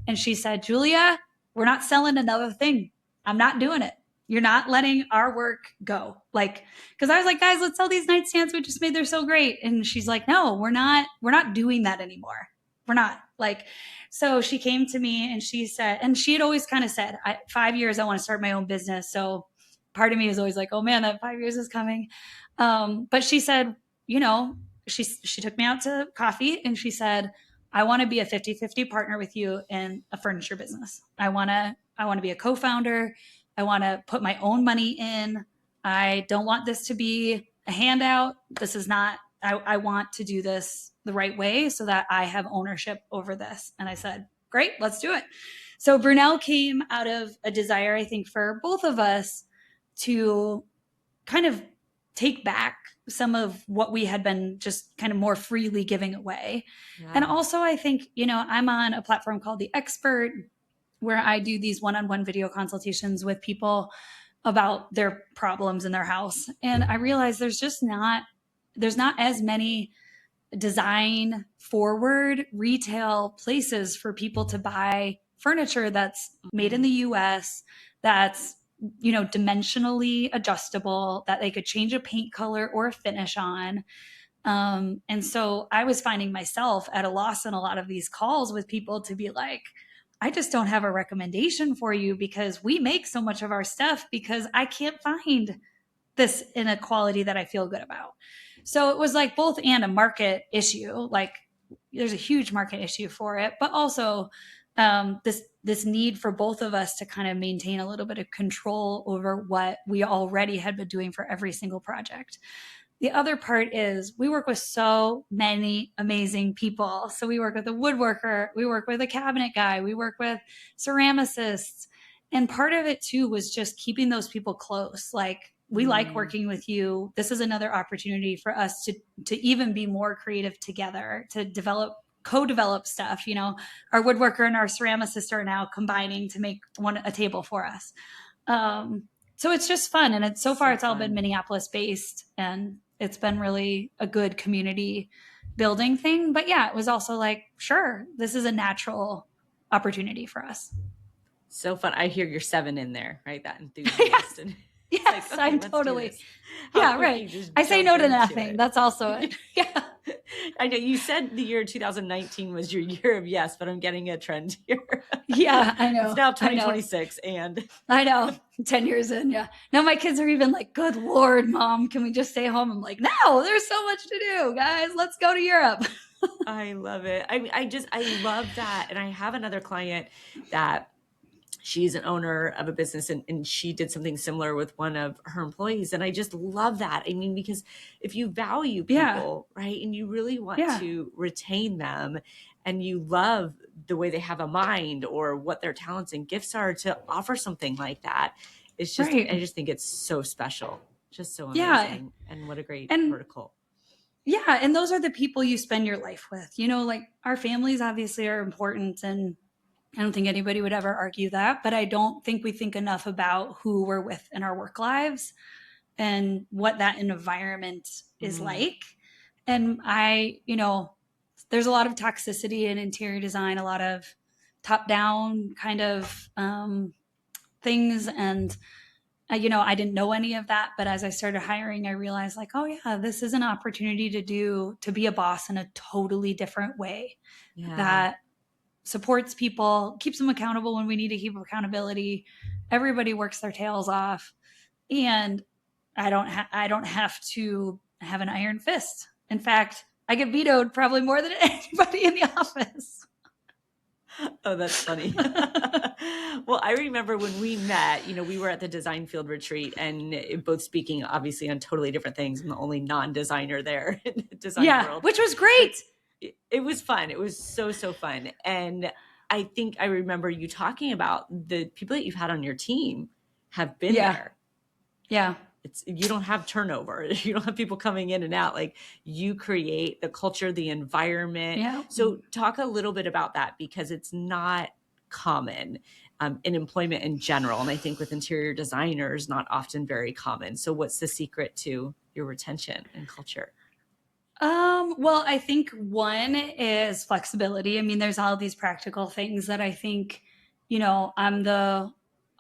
And she said, Julia, we're not selling another thing. I'm not doing it. You're not letting our work go. Like, because I was like, guys, let's sell these nightstands we just made. They're so great. And she's like, no, we're not doing that anymore. We're not. Like, so she came to me and she said, and she had always kind of said, 5 years, I want to start my own business. So part of me is always like, oh man, that 5 years is coming. But she said, she took me out to coffee and she said, I want to be a 50-50 partner with you in a furniture business. I want to be a co-founder. I want to put my own money in. I don't want this to be a handout. This is not, I want to do this the right way so that I have ownership over this. And I said, great, let's do it. So Brunel came out of a desire, I think, for both of us to kind of take back some of what we had been just kind of more freely giving away. Yeah. And also, I think, I'm on a platform called The Expert, where I do these one-on-one video consultations with people about their problems in their house. And I realized there's not as many design forward retail places for people to buy furniture that's made in the US, that's dimensionally adjustable, that they could change a paint color or a finish on. And so I was finding myself at a loss in a lot of these calls with people to be like, I just don't have a recommendation for you because we make so much of our stuff because I can't find this in a quality that I feel good about. So it was like both and a market issue. Like there's a huge market issue for it, but also this need for both of us to kind of maintain a little bit of control over what we already had been doing for every single project. The other part is we work with so many amazing people. So we work with a woodworker, we work with a cabinet guy, we work with ceramicists. And part of it too was just keeping those people close. Like we like working with you. This is another opportunity for us to even be more creative together, to co-develop stuff. Our woodworker and our ceramicist are now combining to make a table for us. So it's just fun. And it's all been Minneapolis based, and it's been really a good community building thing. But yeah, it was also like, sure, this is a natural opportunity for us. So fun. I hear your 7 in there, right? That enthusiast. And yes, like, okay, I'm totally. Yeah, right. I say no to nothing. That's also it. Yeah. I know you said the year 2019 was your year of yes, but I'm getting a trend here. Yeah, I know. It's now 2026 and I know. 10 years in, yeah. Now my kids are even like, good Lord, Mom, can we just stay home? I'm like, no, there's so much to do, guys. Let's go to Europe. I love it. I love that. And I have another client that she's an owner of a business, and she did something similar with one of her employees. And I just love that. I mean, because if you value Yeah. people, right, and you really want Yeah. to retain them, and you love the way they have a mind or what their talents and gifts are, to offer something like that, it's just, I Right. just think it's so special, just so Yeah. amazing. And what a great And vertical. yeah, and those are the people you spend your life with. You know, like our families obviously are important, and I don't think anybody would ever argue that, but I don't think we think enough about who we're with in our work lives and what that environment is Mm, like. And there's a lot of toxicity in interior design, a lot of top down kind of things. And I didn't know any of that, but as I started hiring, I realized like, oh yeah, this is an opportunity to be a boss in a totally different way yeah. that supports people, keeps them accountable when we need to keep accountability. Everybody works their tails off, and I don't have to have an iron fist. In fact, I get vetoed probably more than anybody in the office. Oh, that's funny. Well, I remember when we met, we were at the design field retreat, and both speaking obviously on totally different things. I'm the only non-designer there in the design Yeah, world, which was but great. it was fun. It was so, so fun. And I think I remember you talking about the people that you've had on your team have been Yeah, there. yeah, You don't have turnover. You don't have people coming in and out. Like, you create the culture, the environment. yeah. So talk a little bit about that, because it's not common in employment in general. And I think with interior designers, not often very common. So what's the secret to your retention and culture? Well, I think one is flexibility. I mean, there's all these practical things that I think, I'm the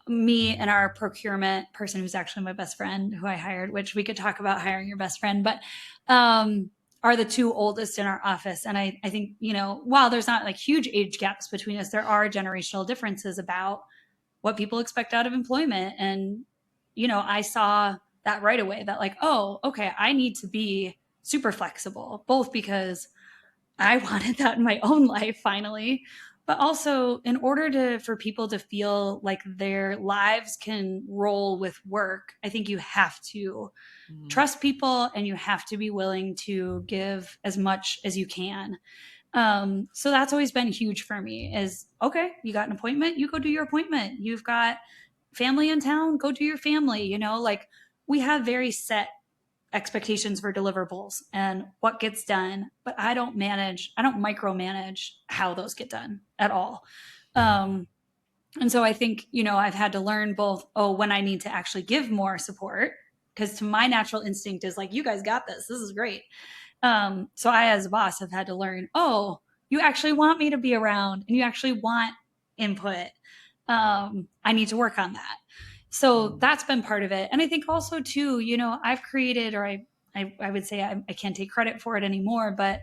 me and our procurement person who's actually my best friend who I hired, which we could talk about hiring your best friend, but are the two oldest in our office. And I think, while there's not like huge age gaps between us, there are generational differences about what people expect out of employment. And, I saw that right away that like, oh, okay, I need to be super flexible, both because I wanted that in my own life finally, but also in order for people to feel like their lives can roll with work, I think you have to Mhm. trust people and you have to be willing to give as much as you can. So that's always been huge for me is okay, you got an appointment, you go do your appointment. You've got family in town, go do your family, like we have very set expectations for deliverables and what gets done, but I don't micromanage how those get done at all. Um, and so I think, I've had to learn both, when I need to actually give more support, because to my natural instinct is like, you guys got this. This is great. So I, as a boss, have had to learn, you actually want me to be around and you actually want input. I need to work on that. So Mm. that's been part of it. And I think also too, I've created, or I would say I can't take credit for it anymore, but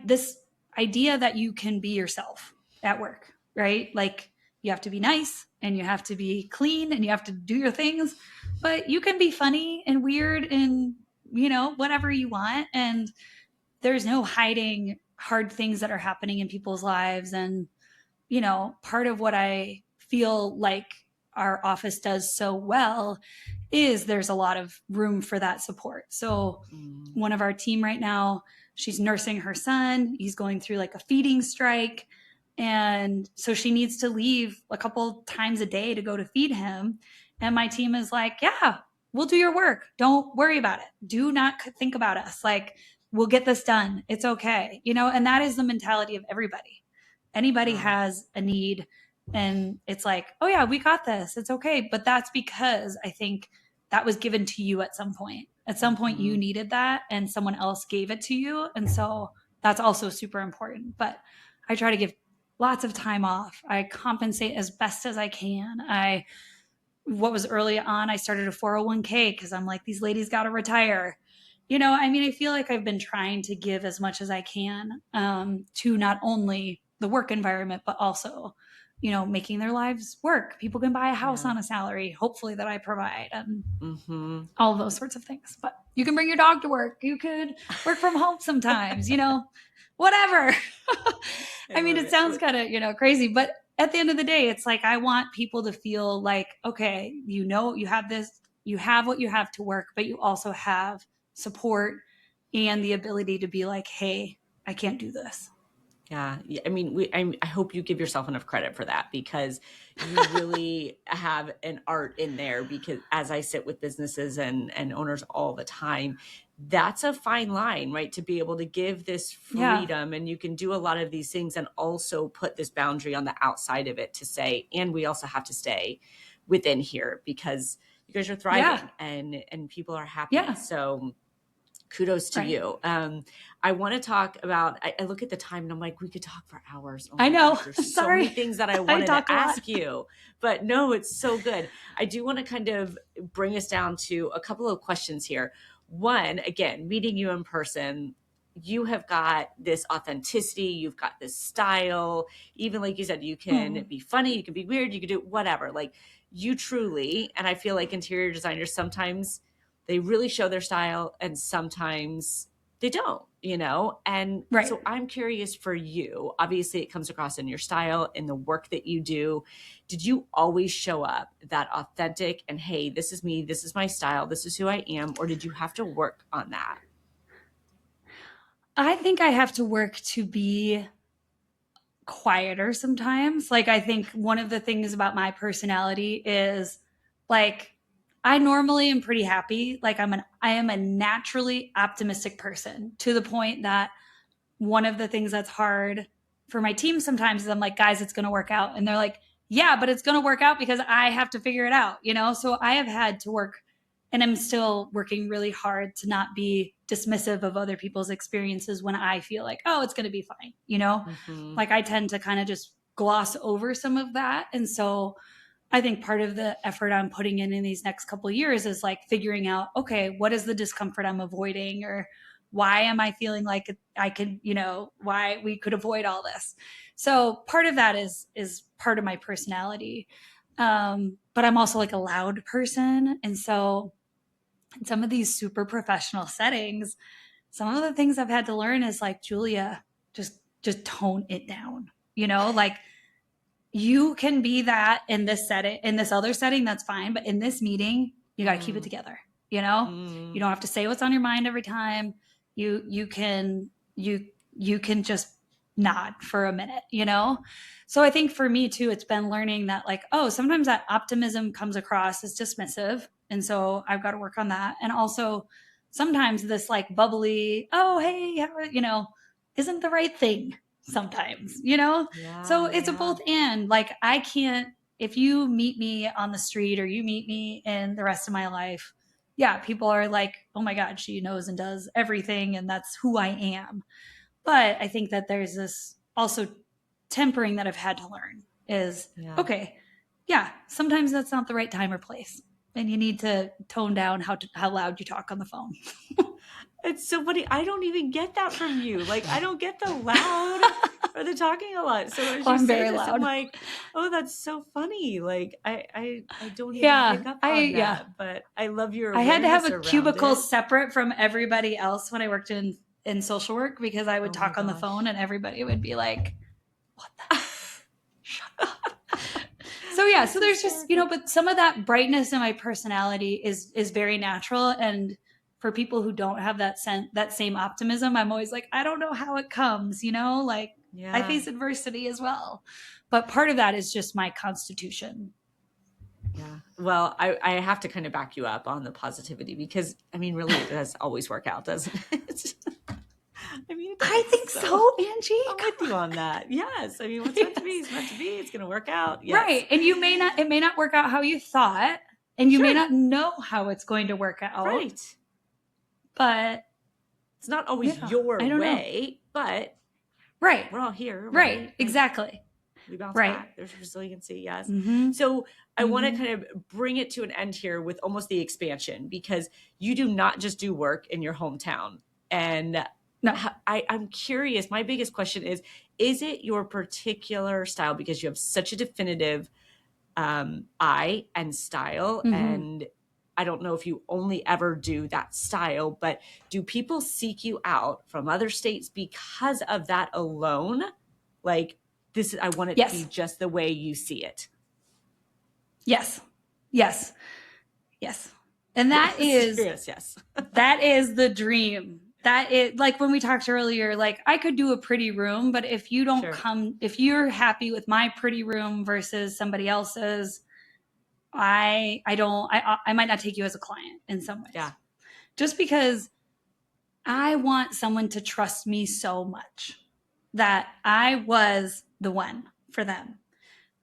this idea that you can be yourself at work, right? Like you have to be nice and you have to be clean and you have to do your things, but you can be funny and weird and whatever you want. And there's no hiding hard things that are happening in people's lives. And part of what I feel like our office does so well is there's a lot of room for that support. So Mm. one of our team right now, she's nursing her son. He's going through like a feeding strike. And so she needs to leave a couple times a day to go to feed him. And my team is like, yeah, we'll do your work. Don't worry about it. Do not think about us. Like, we'll get this done. It's okay. And that is the mentality of everybody. Anybody Wow. has a need, and it's like, oh yeah, we got this. It's okay. But that's because I think that was given to you at some point. At some point, you Mhm. needed that, and someone else gave it to you. And so that's also super important. But I try to give lots of time off. I compensate as best as I can. What was early on, I started a 401k because I'm like, these ladies got to retire. I mean, I feel like I've been trying to give as much as I can to not only the work environment, but also, making their lives work. People can buy a house Yeah. on a salary, hopefully, that I provide, and Hmm. all of those sorts of things. But You can bring your dog to work. You could work from home sometimes, whatever. I mean, it sounds kind of, crazy, but at the end of the day, it's like, I want people to feel like, okay, you have this, you have what you have to work, but you also have support and the ability to be like, hey, I can't do this. Yeah. I mean, I hope you give yourself enough credit for that, because you really have an art in there, because as I sit with businesses and owners all the time, that's a fine line, right? To be able to give this freedom, and you can do a lot of these things and also put this boundary on the outside of it to say, and we also have to stay within here because you guys are thriving and people are happy. Yeah. So kudos to you. I want to talk about, I look at the time and I'm like, we could talk for hours. Oh I know. Gosh, there's so many things that I wanted to ask you, but no, it's so good. I do want to kind of bring us down to a couple of questions here. One, again, meeting you in person, you have got this authenticity, you've got this style, even like you said, you can be funny, you can be weird, you can do whatever. Like you truly, and I feel like interior designers, sometimes they really show their style and sometimes they don't, And so I'm curious for you, obviously it comes across in your style, in the work that you do. Did you always show up that authentic and, hey, this is me, this is my style, this is who I am? Or did you have to work on that? I think I have to work to be quieter sometimes. Like, I think one of the things about my personality is like, I normally am pretty happy. Like I am a naturally optimistic person, to the point that one of the things that's hard for my team sometimes is I'm like, guys, it's going to work out. And they're like, yeah, but it's going to work out because I have to figure it out, So I have had to work, and I'm still working really hard to not be dismissive of other people's experiences when I feel like, oh, it's going to be fine, Like I tend to kind of just gloss over some of that. And so I think part of the effort I'm putting in these next couple of years is like figuring out, okay, what is the discomfort I'm avoiding, or why am I feeling like I could, why we could avoid all this. So part of that is part of my personality. But I'm also like a loud person. And so in some of these super professional settings, some of the things I've had to learn is like, Julia, just tone it down, like, you can be that in this setting, in this other setting, that's fine. But in this meeting, you got to keep it together. You don't have to say what's on your mind every time. You can just nod for a minute, So I think for me too, it's been learning that like, oh, sometimes that optimism comes across as dismissive. And so I've got to work on that. And also sometimes this like bubbly, oh, hey, isn't the right thing sometimes, so it's a both and. Like I can't, if you meet me on the street or you meet me in the rest of my life, people are like, oh my God, she knows and does everything, and that's who I am. But I think that there's this also tempering that I've had to learn is, okay, sometimes that's not the right time or place, and you need to tone down how loud you talk on the phone. It's so funny. I don't even get that from you. Like, I don't get the loud or the talking a lot. So as you say this, I'm like, oh, that's so funny. Like, I don't even pick up on that. But I love your awareness. I had to have a cubicle separate from everybody else when I worked in social work, because I would talk on the phone and everybody would be like, what the? Shut up. So there's just, but some of that brightness in my personality is very natural. And for people who don't have that same optimism, I'm always like, I don't know how it comes, like I face adversity as well. But part of that is just my constitution. Yeah. Well, I have to kind of back you up on the positivity, because I mean, really, it does always work out, doesn't it? I mean, I think so, Angie. I'm with you on that. Yes. I mean, what's meant to be is meant to be. It's going to work out. Yes. Right. And it may not work out how you thought, and you may not know how it's going to work out. Right. But it's not always your way, but right. We're all here. Right. Exactly. We bounce back. There's resiliency. Yes. So I want to kind of bring it to an end here with almost the expansion, because you do not just do work in your hometown. And I'm curious, my biggest question is it your particular style? Because you have such a definitive eye and style, and I don't know if you only ever do that style, but do people seek you out from other states because of that alone? Like, this, I want it to be Yes. just the way you see it. Yes. Yes. Yes. And that Yes, yes. that is the dream. That is like when we talked earlier, like I could do a pretty room, but if you don't Sure. if you're happy with my pretty room versus somebody else's, I might not take you as a client in some ways. Yeah. Just because I want someone to trust me so much that I was the one for them,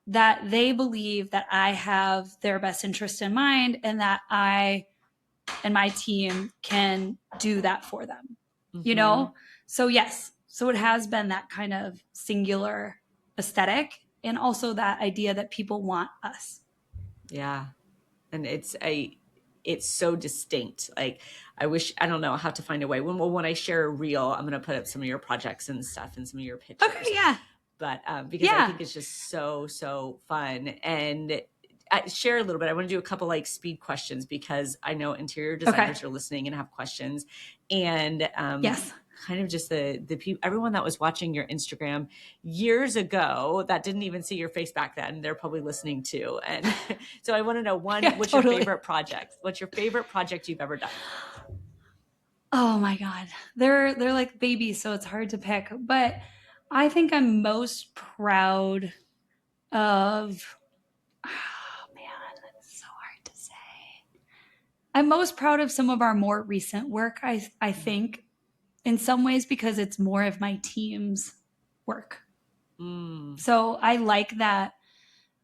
that they believe that I have their best interest in mind and that I and my team can do that for them, you know? So, yes. So it has been that kind of singular aesthetic and also that idea that people want us. Yeah. And it's so distinct. Like, I wish, I don't know, I'll have to find a way. When I share a reel, I'm going to put up some of your projects and stuff and some of your pictures. Okay, yeah. But because I think it's just so fun. And I share a little bit. I want to do a couple like speed questions because I know interior designers are listening and have questions. And yes, kind of just the people, everyone that was watching your Instagram years ago that didn't even see your face back then, they're probably listening too. And so I want to know, one, what's your favorite project? What's your favorite project you've ever done? Oh my God. They're like babies, so it's hard to pick. But I think I'm most proud of, oh man, that's so hard to say. I'm most proud of some of our more recent work, I think, in some ways because it's more of my team's work. So I like that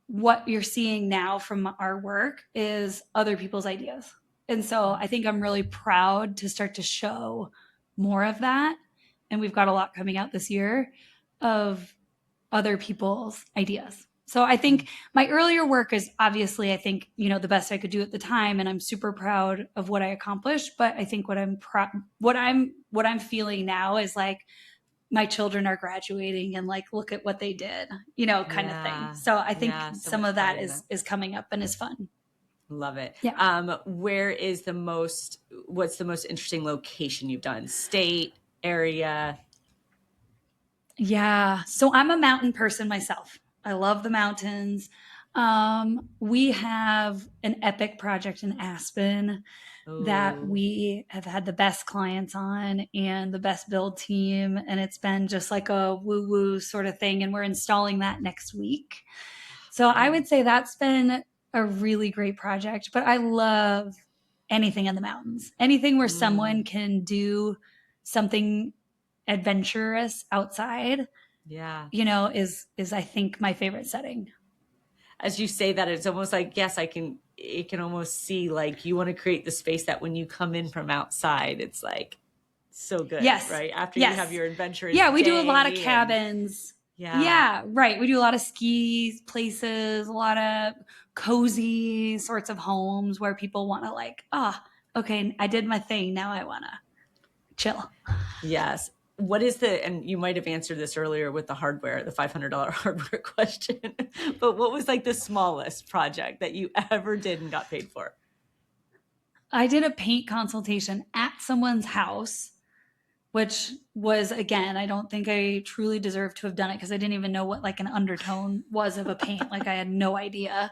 what you're seeing now from our work is other people's ideas. And so I think I'm really proud to start to show more of that. And we've got a lot coming out this year of other people's ideas. So I think my earlier work is obviously, I think, you know, the best I could do at the time. And I'm super proud of what I accomplished. But I think what I'm feeling now is like, my children are graduating and like look at what they did, you know, kind of thing. So I think some of that is coming up and is fun. Love it. Yeah. What's the most interesting location you've done? State, area? Yeah. So I'm a mountain person myself. I love the mountains. We have an epic project in Aspen that we have had the best clients on and the best build team. And it's been just like a woo-woo sort of thing. And we're installing that next week. So I would say that's been a really great project. But I love anything in the mountains, anything where someone can do something adventurous outside. Yeah. You know, is I think my favorite setting. As you say that, it's almost like, yes, it can almost see like you want to create the space that when you come in from outside, it's like so good. Yes. Right. After you have your adventurous Yeah. We day do a lot of cabins. Yeah. Right. We do a lot of ski places, a lot of cozy sorts of homes where people want to like, okay, I did my thing. Now I want to chill. Yes. What is and you might have answered this earlier with the hardware, the $500 hardware question, but what was like the smallest project that you ever did and got paid for? I did a paint consultation at someone's house, which was, again, I don't think I truly deserved to have done it because I didn't even know what like an undertone was of a paint. Like I had no idea.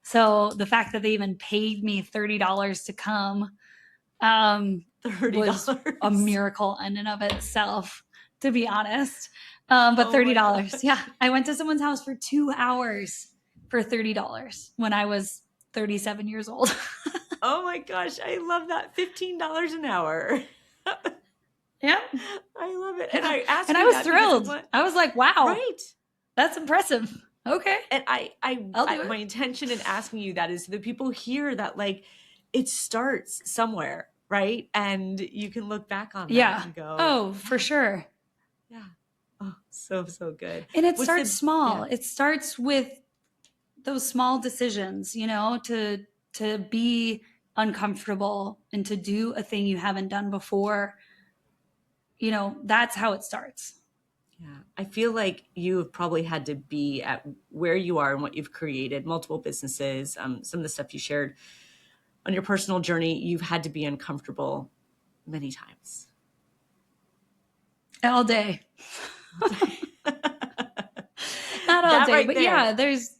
So the fact that they even paid me $30 to come, was a miracle in and of itself, to be honest. But $30. Yeah. I went to someone's house for 2 hours for $30 when I was 37 years old. Oh my gosh. I love that. $15 an hour. Yeah. I love it. And I asked and I was thrilled. I was like, wow. Right. That's impressive. Okay. And my intention in asking you that is the people here that like it starts somewhere, right? And you can look back on that and go, oh, for sure. Yeah. Oh, so good. And it starts small. Yeah. It starts with those small decisions, you know, to be uncomfortable and to do a thing you haven't done before. You know, that's how it starts. Yeah. I feel like you have probably had to be at where you are and what you've created, multiple businesses, some of the stuff you shared on your personal journey, you've had to be uncomfortable many times. All day. Not all That day, right but there. yeah, there's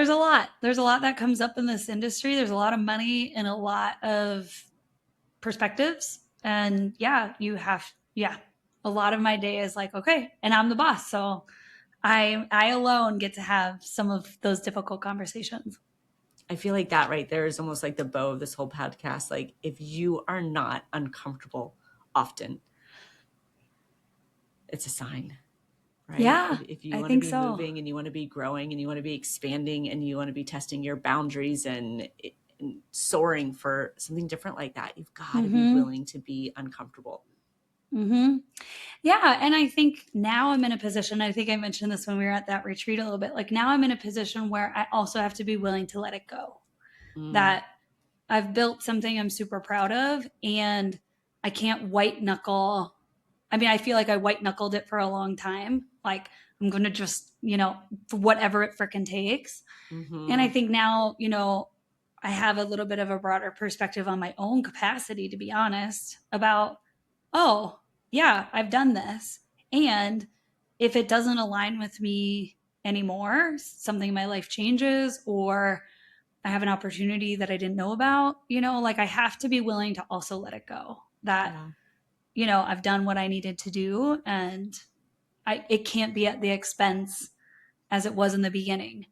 a lot. There's a lot that comes up in this industry. There's a lot of money and a lot of perspectives. And yeah, a lot of my day is like, okay, and I'm the boss. So I alone get to have some of those difficult conversations. I feel like that right there is almost like the bow of this whole podcast. Like, if you are not uncomfortable often, it's a sign, right? Yeah, If you I want to think be so. moving and you want to be growing and you want to be expanding and you want to be testing your boundaries and soaring for something different like that, you've got to be Mm-hmm. willing to be uncomfortable. Mm-hmm. Yeah. And I think now I'm in a position, I think I mentioned this when we were at that retreat a little bit. Like now I'm in a position where I also have to be willing to let it go. Mm, That I've built something I'm super proud of, and I can't white knuckle. I mean, I feel like I white knuckled it for a long time. Like I'm going to just, whatever it freaking takes. And I mm-hmm. think now, I have a little bit of a broader perspective on my own capacity, to be honest, about, oh, yeah, I've done this. And if it doesn't align with me anymore, something in my life changes, or I have an opportunity that I didn't know about, like I have to be willing to also let it go. That, Yeah. I've done what I needed to do, and it can't be at the expense as it was in the beginning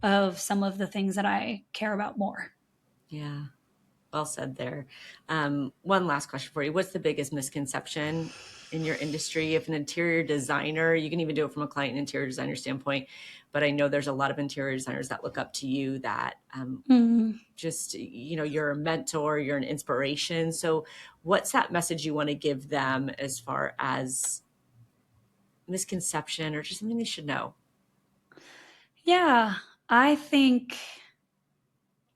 of some of the things that I care about more. Yeah. Well said there. One last question for you. What's the biggest misconception in your industry? If an interior designer, you can even do it from a client and interior designer standpoint, but I know there's a lot of interior designers that look up to you that just, you're a mentor, you're an inspiration. So what's that message you want to give them as far as misconception or just something they should know? Yeah, I think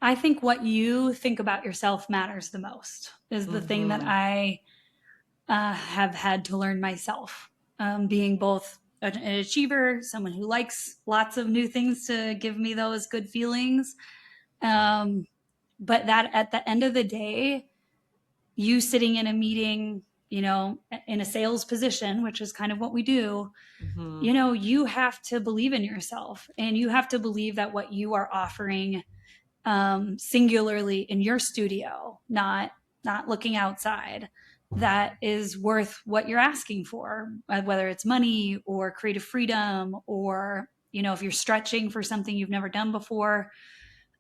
I think what you think about yourself matters the most, is the thing that Mm-hmm. I have had to learn myself. Being both an achiever, someone who likes lots of new things to give me those good feelings, um, but that at the end of the day, you sitting in a meeting, in a sales position, which is kind of what we do, Mm-hmm. you have to believe in yourself, and you have to believe that what you are offering, singularly in your studio, not looking outside, that is worth what you're asking for, whether it's money or creative freedom, or if you're stretching for something you've never done before.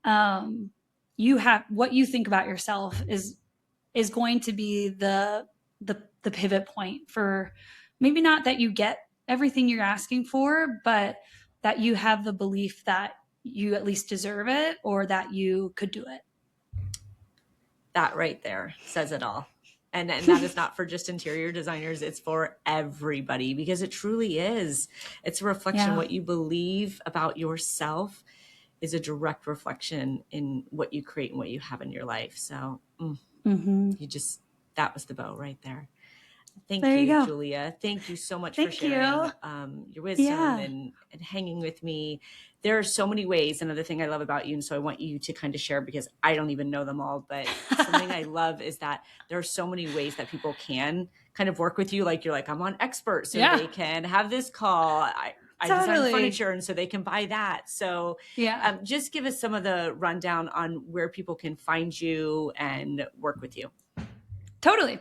You have, what you think about yourself is going to be the pivot point for, maybe not that you get everything you're asking for, but that you have the belief that you at least deserve it, or that you could do it. That right there says it all. And that is not for just interior designers, it's for everybody, because it truly is. It's a reflection. Yeah. What you believe about yourself is a direct reflection in what you create and what you have in your life. So Mm-hmm. that was the bow right there. Thank There you you, go. Julia. Thank you so much for Thank sharing you. your wisdom Yeah. and hanging with me. There are so many ways. Another thing I love about you, and so I want you to kind of share because I don't even know them all, but something I love is that there are so many ways that people can kind of work with you. Like you're like, I'm on Expert, so Yeah. they can have this call. I design Totally. furniture, and so they can buy that. So Yeah. just give us some of the rundown on where people can find you and work with you. Totally.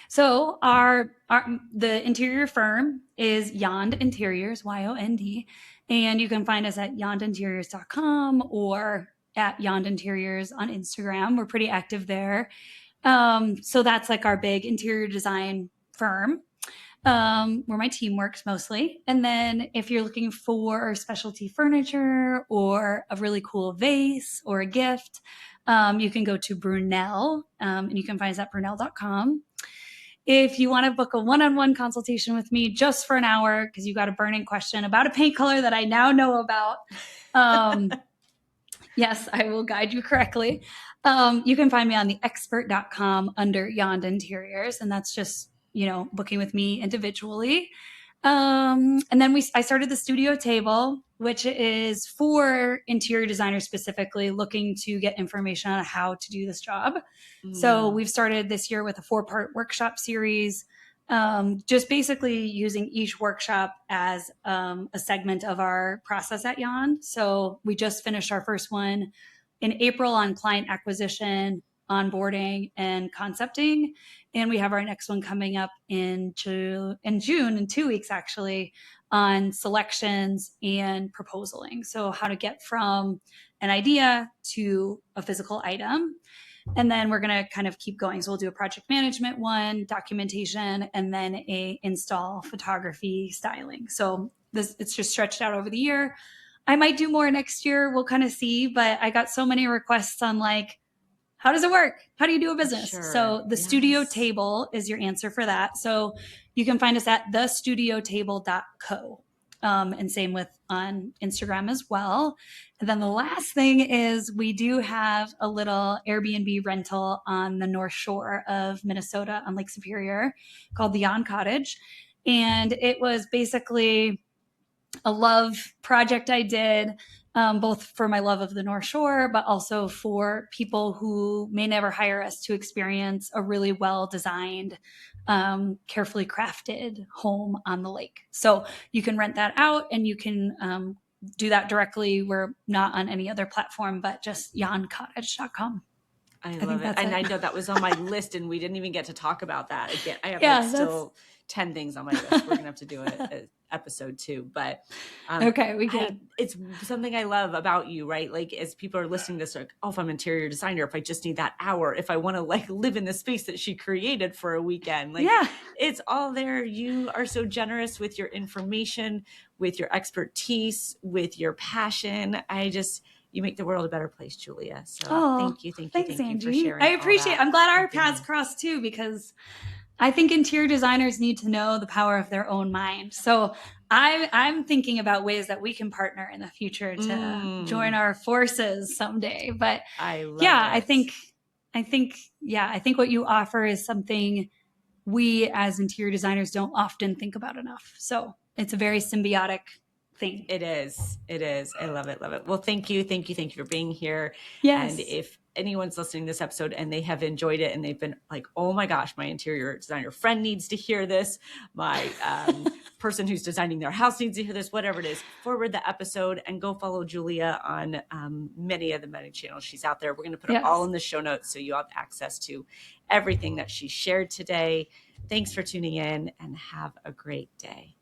So the interior firm is Yond Interiors, YOND, and you can find us at yondinteriors.com or at Yond Interiors on Instagram. We're pretty active there. So that's like our big interior design firm, where my team works mostly. And then if you're looking for specialty furniture or a really cool vase or a gift, you can go to Brunel, and you can find us at brunel.com. If you want to book a one-on-one consultation with me just for an hour, because you got a burning question about a paint color that I now know about, yes, I will guide you correctly. You can find me on theexpert.com under Yond Interiors, and that's just, booking with me individually. And then I started the studio table. which is for interior designers specifically looking to get information on how to do this job. So we've started this year with a 4-part workshop series, just basically using each workshop as a segment of our process at Yon. So we just finished our first one in April on client acquisition, onboarding, and concepting. And we have our next one coming up in June, in 2 weeks actually, on selections and proposaling. So how to get from an idea to a physical item. And then we're going to kind of keep going. So we'll do a project management one, documentation, and then a install, photography, styling. So this, it's just stretched out over the year. I might do more next year. We'll kind of see, but I got so many requests on like, how does it work? How do you do a business? Sure. So the studio table is your answer for that. So you can find us at thestudiotable.co. And same with on Instagram as well. And then the last thing is we do have a little Airbnb rental on the North Shore of Minnesota on Lake Superior called the Yon Cottage. And it was basically a love project I did, both for my love of the North Shore, but also for people who may never hire us to experience a really well-designed, carefully crafted home on the lake. So you can rent that out and you can do that directly. We're not on any other platform, but just yoncottage.com. I love it. And I know that was on my list and we didn't even get to talk about that again. I have like still 10 things on my list. We're going to have to do an episode 2, but okay, we can. It's something I love about you, right? Like as people are listening to this, like, oh, if I'm an interior designer, if I just need that hour, if I want to like live in the space that she created for a weekend, like it's all there. You are so generous with your information, with your expertise, with your passion. You make the world a better place, Julia. So thank you for sharing. I appreciate it. I'm glad our paths crossed too, because I think interior designers need to know the power of their own mind. So I'm thinking about ways that we can partner in the future to join our forces someday. But I think what you offer is something we as interior designers don't often think about enough. So it's a very symbiotic thing. It is. I love it. Well, thank you for being here. Yes. And if anyone's listening to this episode and they have enjoyed it and they've been like, oh my gosh, my interior designer friend needs to hear this. My person who's designing their house needs to hear this, whatever it is, forward the episode and go follow Julia on many of the many channels she's out there. We're going to put it all in the show notes so you have access to everything that she shared today. Thanks for tuning in and have a great day.